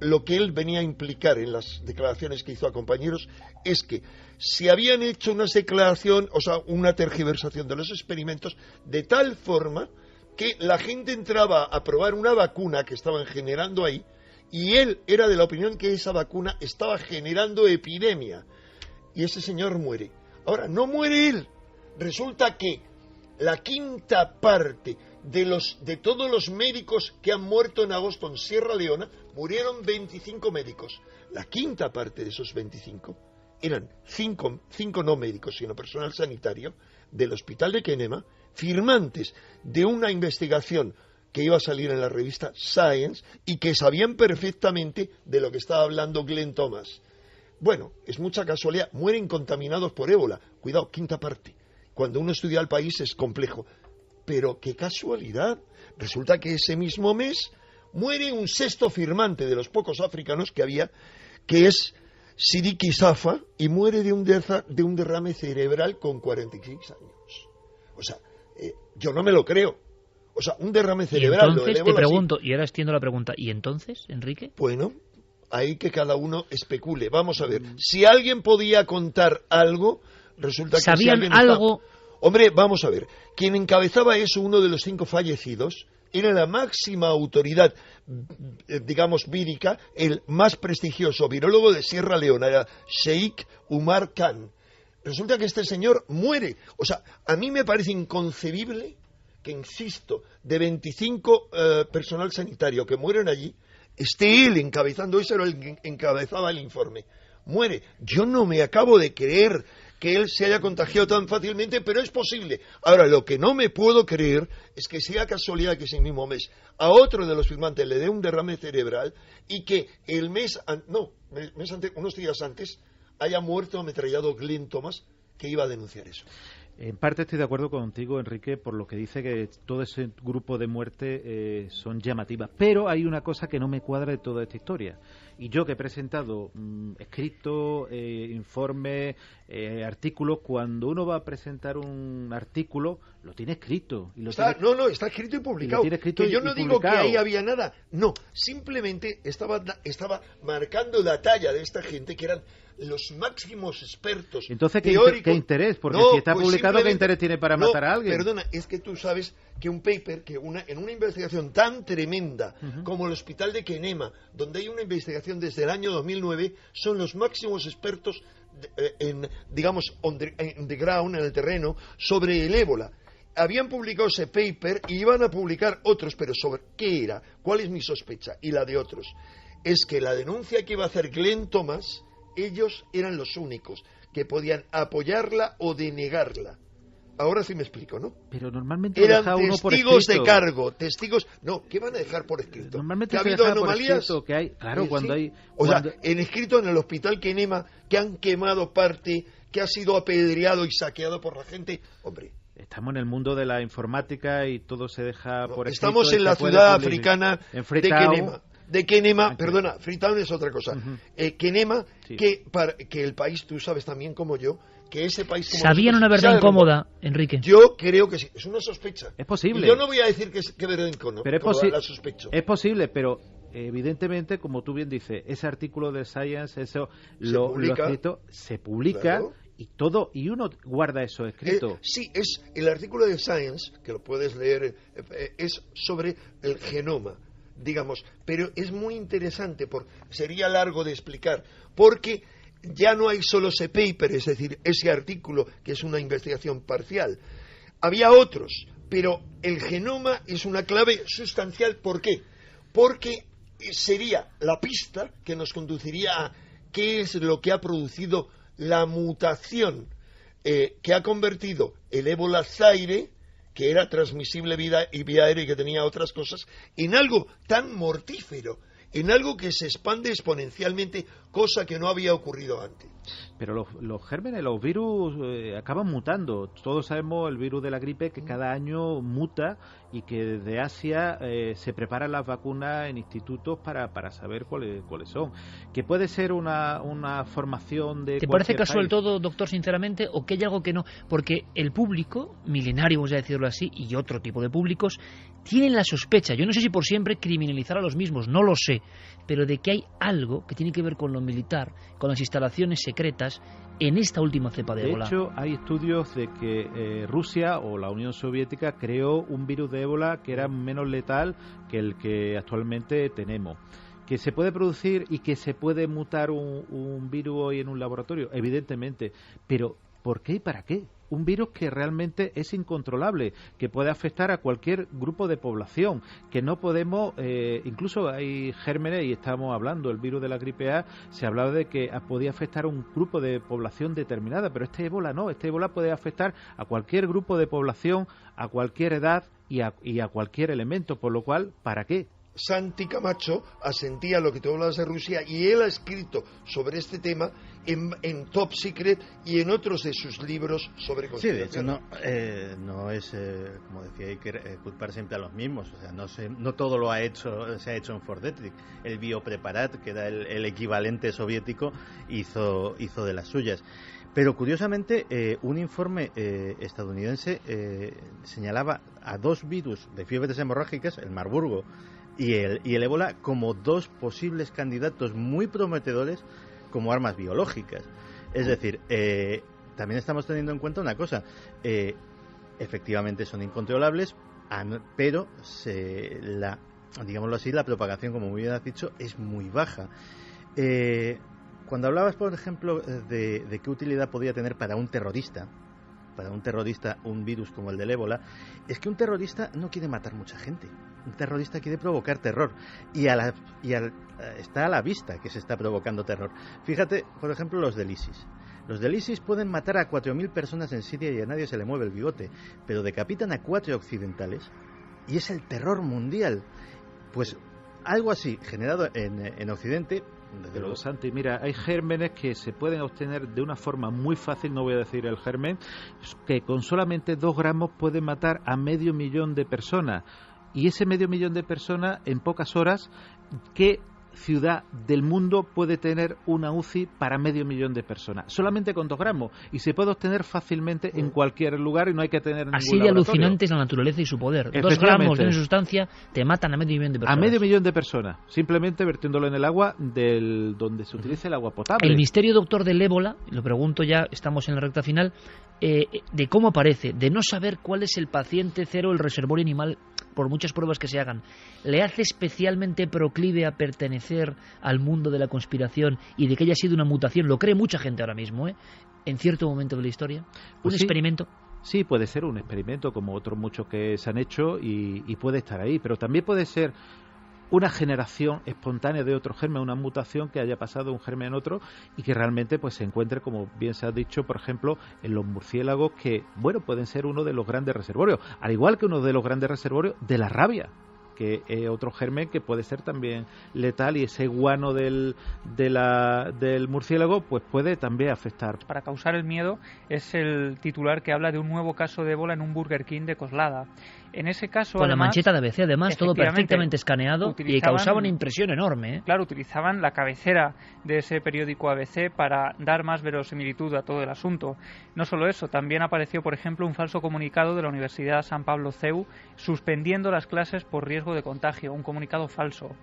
lo que él venía a implicar en las declaraciones que hizo a compañeros, es que se habían hecho unas declaraciones, o sea, una tergiversación de los experimentos, de tal forma que la gente entraba a probar una vacuna que estaban generando ahí, y él era de la opinión que esa vacuna estaba generando epidemia, y ese señor muere. Ahora, no muere él, resulta que la quinta parte de todos los médicos que han muerto en agosto en Sierra Leona, murieron 25 médicos. La quinta parte de esos 25 eran 5 no médicos, sino personal sanitario del hospital de Guenema, firmantes de una investigación que iba a salir en la revista Science y que sabían perfectamente de lo que estaba hablando Glenn Thomas. Bueno, es mucha casualidad, mueren contaminados por ébola. Cuidado, quinta parte. Cuando uno estudia el país es complejo. Pero qué casualidad, resulta que ese mismo mes muere un 6º firmante de los pocos africanos que había, que es Sidiki zafa y muere de un derrame cerebral con 46 años. O sea, yo no me lo creo. O sea, un derrame cerebral. Y entonces te pregunto, y ahora extiendo la pregunta, ¿y entonces, Enrique? Bueno, ahí que cada uno especule. Vamos a ver, si alguien podía contar algo, resulta que ¿sabían si algo? Hombre, vamos a ver, quien encabezaba eso, uno de los 5 fallecidos, era la máxima autoridad, digamos, vírica, el más prestigioso virólogo de Sierra Leona, era Sheikh Umar Khan. Resulta que este señor muere. O sea, a mí me parece inconcebible que, insisto, de 25 personal sanitario que mueren allí, esté él encabezando, eso era el que encabezaba el informe. Muere. Yo no me acabo de creer que él se haya contagiado tan fácilmente, pero es posible. Ahora, lo que no me puedo creer es que sea casualidad que ese mismo mes a otro de los firmantes le dé un derrame cerebral y que el unos días antes haya muerto ametrallado Glenn Thomas, que iba a denunciar eso. En parte estoy de acuerdo contigo, Enrique, por lo que dice que todo ese grupo de muerte son llamativas. Pero hay una cosa que no me cuadra de toda esta historia. Y yo que he presentado escritos, informes, artículos, cuando uno va a presentar un artículo, lo tiene escrito. Y está escrito y publicado. Que yo no digo que ahí había nada. No, simplemente estaba marcando la talla de esta gente que eran los máximos expertos. Entonces, ¿qué interés? Porque si está publicado, ¿qué interés tiene para matar a alguien? Perdona, es que tú sabes que un paper, en una investigación tan tremenda como el hospital de Kenema, donde hay una investigación desde el año 2009, son los máximos expertos en the ground, en el terreno, sobre el ébola. Habían publicado ese paper y iban a publicar otros, pero ¿sobre qué era? ¿Cuál es mi sospecha? Y la de otros. Es que la denuncia que iba a hacer Glenn Thomas, ellos eran los únicos que podían apoyarla o denegarla. Ahora sí me explico, ¿no? Pero normalmente eran testigos de cargo, testigos. No, ¿qué van a dejar por escrito? Normalmente ¿Que ha habido anomalías? Que hay, claro, cuando hay. O sea, en escrito en el hospital Kenema, que han quemado parte, que ha sido apedreado y saqueado por la gente. Hombre. Estamos en el mundo de la informática y todo se deja por escrito. Estamos en la ciudad africana de Kenema. Perdona, Freetown es otra cosa. Kenema, sí. que el país, tú sabes también como yo, que ese país... ¿Sabían una verdad incómoda, Enrique? Yo creo que sí, es una sospecha. Es posible. Y yo no voy a decir que verdad incómoda, pero la sospecho. Es posible, pero evidentemente, como tú bien dices, ese artículo de Science, eso lo escrito, se publica... Claro. Y uno guarda eso escrito. Sí, es el artículo de Science, que lo puedes leer, es sobre el genoma, digamos, pero es muy interesante, sería largo de explicar, porque ya no hay solo ese paper, es decir, ese artículo que es una investigación parcial. Había otros, pero el genoma es una clave sustancial. ¿Por qué? Porque sería la pista que nos conduciría a qué es lo que ha producido la mutación que ha convertido el ébola Zaire, que era transmisible vía aérea y que tenía otras cosas, en algo tan mortífero, en algo que se expande exponencialmente, cosa que no había ocurrido antes. Pero los gérmenes, los virus acaban mutando. Todos sabemos el virus de la gripe que cada año muta y que desde Asia se preparan las vacunas en institutos para saber cuáles son. Que puede ser una formación de... ¿Te parece casual todo, doctor, sinceramente, o que hay algo que no? Porque el público, milenario, vamos a decirlo así, y otro tipo de públicos, tienen la sospecha, yo no sé si por siempre criminalizar a los mismos, no lo sé, pero de que hay algo que tiene que ver con lo militar, con las instalaciones secretas en esta última cepa de ébola. De hecho, hay estudios de que Rusia o la Unión Soviética creó un virus de ébola que era menos letal que el que actualmente tenemos. ¿Que se puede producir y que se puede mutar un virus hoy en un laboratorio? Evidentemente, pero ¿por qué y para qué? Un virus que realmente es incontrolable, que puede afectar a cualquier grupo de población, que no podemos, incluso hay gérmenes, y estamos hablando, el virus de la gripe A, se hablaba de que podía afectar a un grupo de población determinada, pero este ébola no, este ébola puede afectar a cualquier grupo de población, a cualquier edad y a cualquier elemento, por lo cual, ¿para qué? Santi Camacho asentía lo que tú hablabas de Rusia, y él ha escrito sobre este tema en Top Secret y en otros de sus libros sobre conspiración. Sí, de hecho no es, como decía, hay que culpar siempre a los mismos. O sea, no todo se ha hecho en Fort Detrick. El Biopreparat, que era el equivalente soviético, hizo de las suyas. Pero curiosamente, un informe estadounidense señalaba a 2 virus de fiebres hemorrágicas, el Marburgo y el ébola, como 2 posibles candidatos muy prometedores como armas biológicas. Es decir, también estamos teniendo en cuenta una cosa: efectivamente son incontrolables, pero digámoslo así, la propagación, como muy bien has dicho, es muy baja. Cuando hablabas, por ejemplo, de qué utilidad podía tener para un terrorista un virus como el del ébola, es que un terrorista no quiere matar mucha gente. Un terrorista quiere provocar terror, y está a la vista que se está provocando terror. Fíjate, por ejemplo, los del ISIS. Los del ISIS pueden matar a 4.000 personas en Siria y a nadie se le mueve el bigote, pero decapitan a 4 occidentales y es el terror mundial. Pues algo así generado en Occidente. Desde luego, Santi, mira, hay gérmenes que se pueden obtener de una forma muy fácil, no voy a decir el germen, que con solamente 2 gramos pueden matar a 500.000 de personas. Y ese 500.000 de personas, en pocas horas, ¿qué ciudad del mundo puede tener una UCI para 500.000 de personas? Solamente con 2 gramos. Y se puede obtener fácilmente en cualquier lugar y no hay que tener ningún así de alucinante es la naturaleza y su poder. 2 gramos de una sustancia te matan a 500.000 de personas. A 500.000 de personas. Simplemente vertiéndolo en el agua donde se utilice el agua potable. El misterio, doctor, del ébola, lo pregunto ya, estamos en la recta final, de cómo aparece, de no saber cuál es el paciente cero, el reservorio animal, por muchas pruebas que se hagan, ¿le hace especialmente proclive a pertenecer al mundo de la conspiración y de que haya sido una mutación? Lo cree mucha gente ahora mismo, en cierto momento de la historia. ¿Un experimento? Sí, puede ser un experimento como otros muchos que se han hecho y puede estar ahí, pero también puede ser una generación espontánea de otro germen, una mutación que haya pasado de un germen en otro y que realmente pues se encuentre, como bien se ha dicho, por ejemplo, en los murciélagos, que, bueno, pueden ser uno de los grandes reservorios, al igual que uno de los grandes reservorios de la rabia, que es otro germen que puede ser también letal, y ese guano del murciélago pues puede también afectar. Para causar el miedo es el titular que habla de un nuevo caso de ébola en un Burger King de Coslada. En ese caso, con además, la mancheta de ABC, además, todo perfectamente escaneado, y causaba una impresión enorme. Claro, utilizaban la cabecera de ese periódico ABC para dar más verosimilitud a todo el asunto. No solo eso, también apareció, por ejemplo, un falso comunicado de la Universidad San Pablo CEU suspendiendo las clases por riesgo de contagio, un comunicado falso.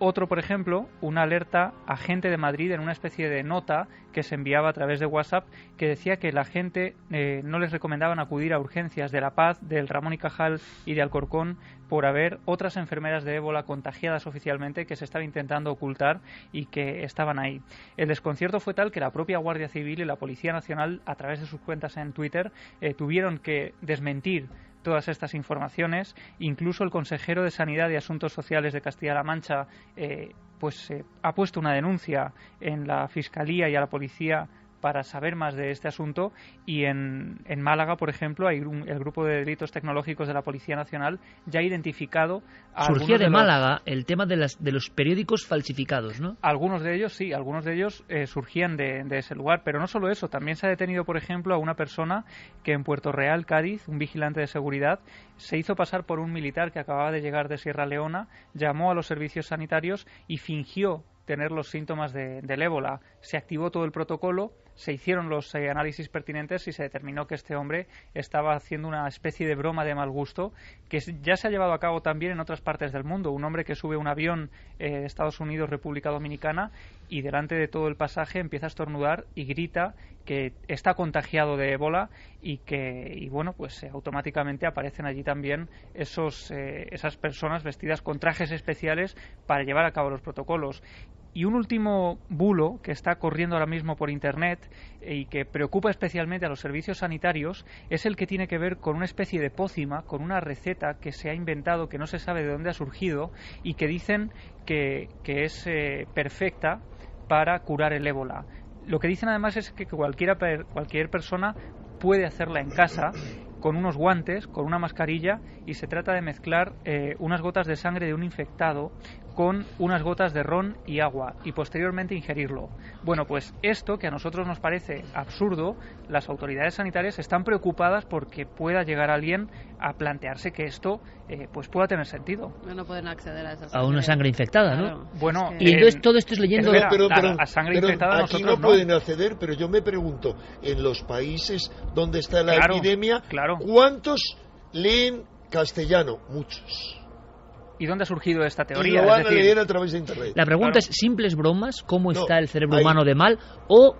Otro, por ejemplo, una alerta a gente de Madrid en una especie de nota que se enviaba a través de WhatsApp, que decía que la gente no les recomendaban acudir a urgencias de La Paz, del Ramón y Cajal y de Alcorcón por haber otras enfermeras de ébola contagiadas oficialmente que se estaba intentando ocultar y que estaban ahí. El desconcierto fue tal que la propia Guardia Civil y la Policía Nacional, a través de sus cuentas en Twitter, tuvieron que desmentir todas estas informaciones. Incluso el consejero de Sanidad y Asuntos Sociales de Castilla-La Mancha ha puesto una denuncia en la Fiscalía y a la Policía para saber más de este asunto, y en Málaga, por ejemplo, hay el grupo de delitos tecnológicos de la Policía Nacional ya ha identificado a surgía de Málaga el tema de los periódicos falsificados, ¿no? Algunos de ellos sí, algunos de ellos surgían de ese lugar, pero no solo eso, también se ha detenido, por ejemplo, a una persona que en Puerto Real, Cádiz, un vigilante de seguridad, se hizo pasar por un militar que acababa de llegar de Sierra Leona, llamó a los servicios sanitarios y fingió tener los síntomas del ébola. Se activó todo el protocolo, se hicieron los análisis pertinentes y se determinó que este hombre estaba haciendo una especie de broma de mal gusto, que ya se ha llevado a cabo también en otras partes del mundo. Un hombre que sube un avión Estados Unidos, República Dominicana, y delante de todo el pasaje empieza a estornudar y grita que está contagiado de ébola y bueno, pues automáticamente aparecen allí también esas personas vestidas con trajes especiales para llevar a cabo los protocolos. Y un último bulo que está corriendo ahora mismo por Internet y que preocupa especialmente a los servicios sanitarios es el que tiene que ver con una especie de pócima, con una receta que se ha inventado, que no se sabe de dónde ha surgido y que dicen que es perfecta para curar el ébola. Lo que dicen además es que cualquier persona puede hacerla en casa con unos guantes, con una mascarilla, y se trata de mezclar unas gotas de sangre de un infectado con unas gotas de ron y agua y posteriormente ingerirlo. Bueno, pues esto, que a nosotros nos parece absurdo, las autoridades sanitarias están preocupadas porque pueda llegar alguien a plantearse que esto pues pueda tener sentido. No pueden acceder a esa sangre. A una sangre infectada, ¿no? Claro. Bueno, y entonces todo esto es leyendo... a sangre infectada aquí no pueden acceder, pero yo me pregunto, en los países donde está la epidemia, ¿cuántos leen castellano? Muchos. ¿Y dónde ha surgido esta teoría? Y lo van a leer a través de Internet. La pregunta es, ¿simples bromas? ¿Cómo está el cerebro humano de mal? ¿O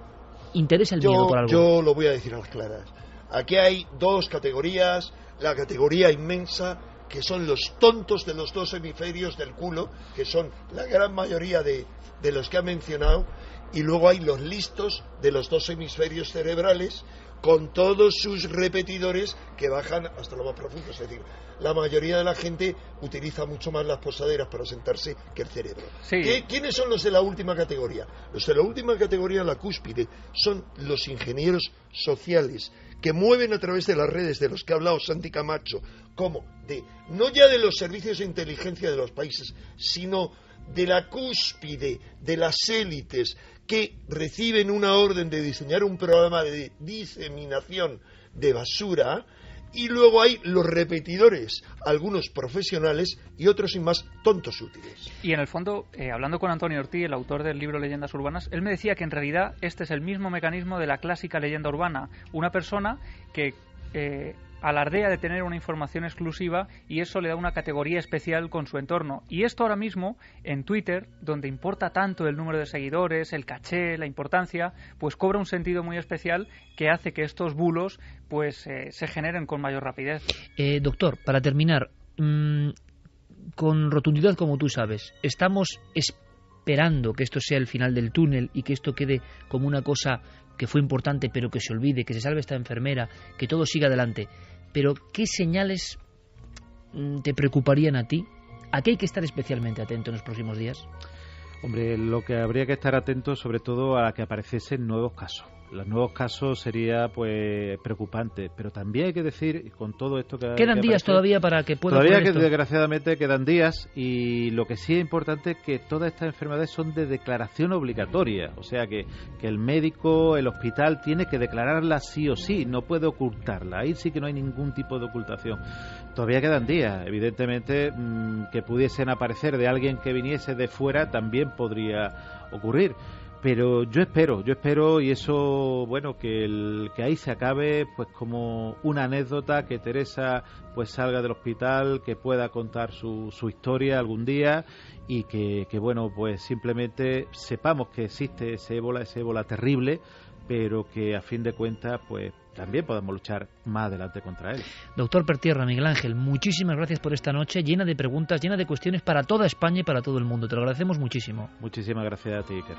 interesa el miedo por algo? Yo lo voy a decir a las claras. Aquí hay dos categorías. La categoría inmensa, que son los tontos de los dos hemisferios del culo, que son la gran mayoría de los que ha mencionado. Y luego hay los listos de los dos hemisferios cerebrales, con todos sus repetidores que bajan hasta lo más profundo. Es decir, la mayoría de la gente utiliza mucho más las posaderas para sentarse que el cerebro. Sí. ¿Quiénes son los de la última categoría? Los de la última categoría, la cúspide, son los ingenieros sociales que mueven a través de las redes de los que ha hablado Santi Camacho, como no ya de los servicios de inteligencia de los países, sino de la cúspide, de las élites, que reciben una orden de diseñar un programa de diseminación de basura, y luego hay los repetidores, algunos profesionales y otros sin más tontos útiles. Y en el fondo, hablando con Antonio Ortí, el autor del libro Leyendas Urbanas, él me decía que en realidad este es el mismo mecanismo de la clásica leyenda urbana. Una persona que alardea de tener una información exclusiva y eso le da una categoría especial con su entorno. Y esto ahora mismo en Twitter, donde importa tanto el número de seguidores, el caché, la importancia, pues cobra un sentido muy especial que hace que estos bulos pues se generen con mayor rapidez. Doctor, para terminar, con rotundidad, como tú sabes, ¿estamos esperando que esto sea el final del túnel y que esto quede como una cosa que fue importante pero que se olvide, que se salve esta enfermera, que todo siga adelante? Pero ¿qué señales te preocuparían a ti? ¿A qué hay que estar especialmente atento en los próximos días? Hombre, lo que habría que estar atento sobre todo a que apareciesen nuevos casos. Los nuevos casos sería pues preocupante, pero también hay que decir, con todo esto que quedan días todavía para que pueda todavía ocurrir esto. Desgraciadamente quedan días, y lo que sí es importante es que todas estas enfermedades son de declaración obligatoria, o sea que el médico, el hospital tiene que declararla sí o sí, no puede ocultarla, ahí sí que no hay ningún tipo de ocultación. Todavía quedan días, evidentemente que pudiesen aparecer de alguien que viniese de fuera también podría ocurrir. Pero yo espero, y eso, bueno, que ahí se acabe, pues como una anécdota, que Teresa pues salga del hospital, que pueda contar su historia algún día, y que bueno, pues simplemente sepamos que existe ese ébola terrible, pero que a fin de cuentas, pues también podamos luchar más adelante contra él. Doctor Pertierra, Miguel Ángel, muchísimas gracias por esta noche llena de preguntas, llena de cuestiones para toda España y para todo el mundo. Te lo agradecemos muchísimo. Muchísimas gracias a ti, Iker.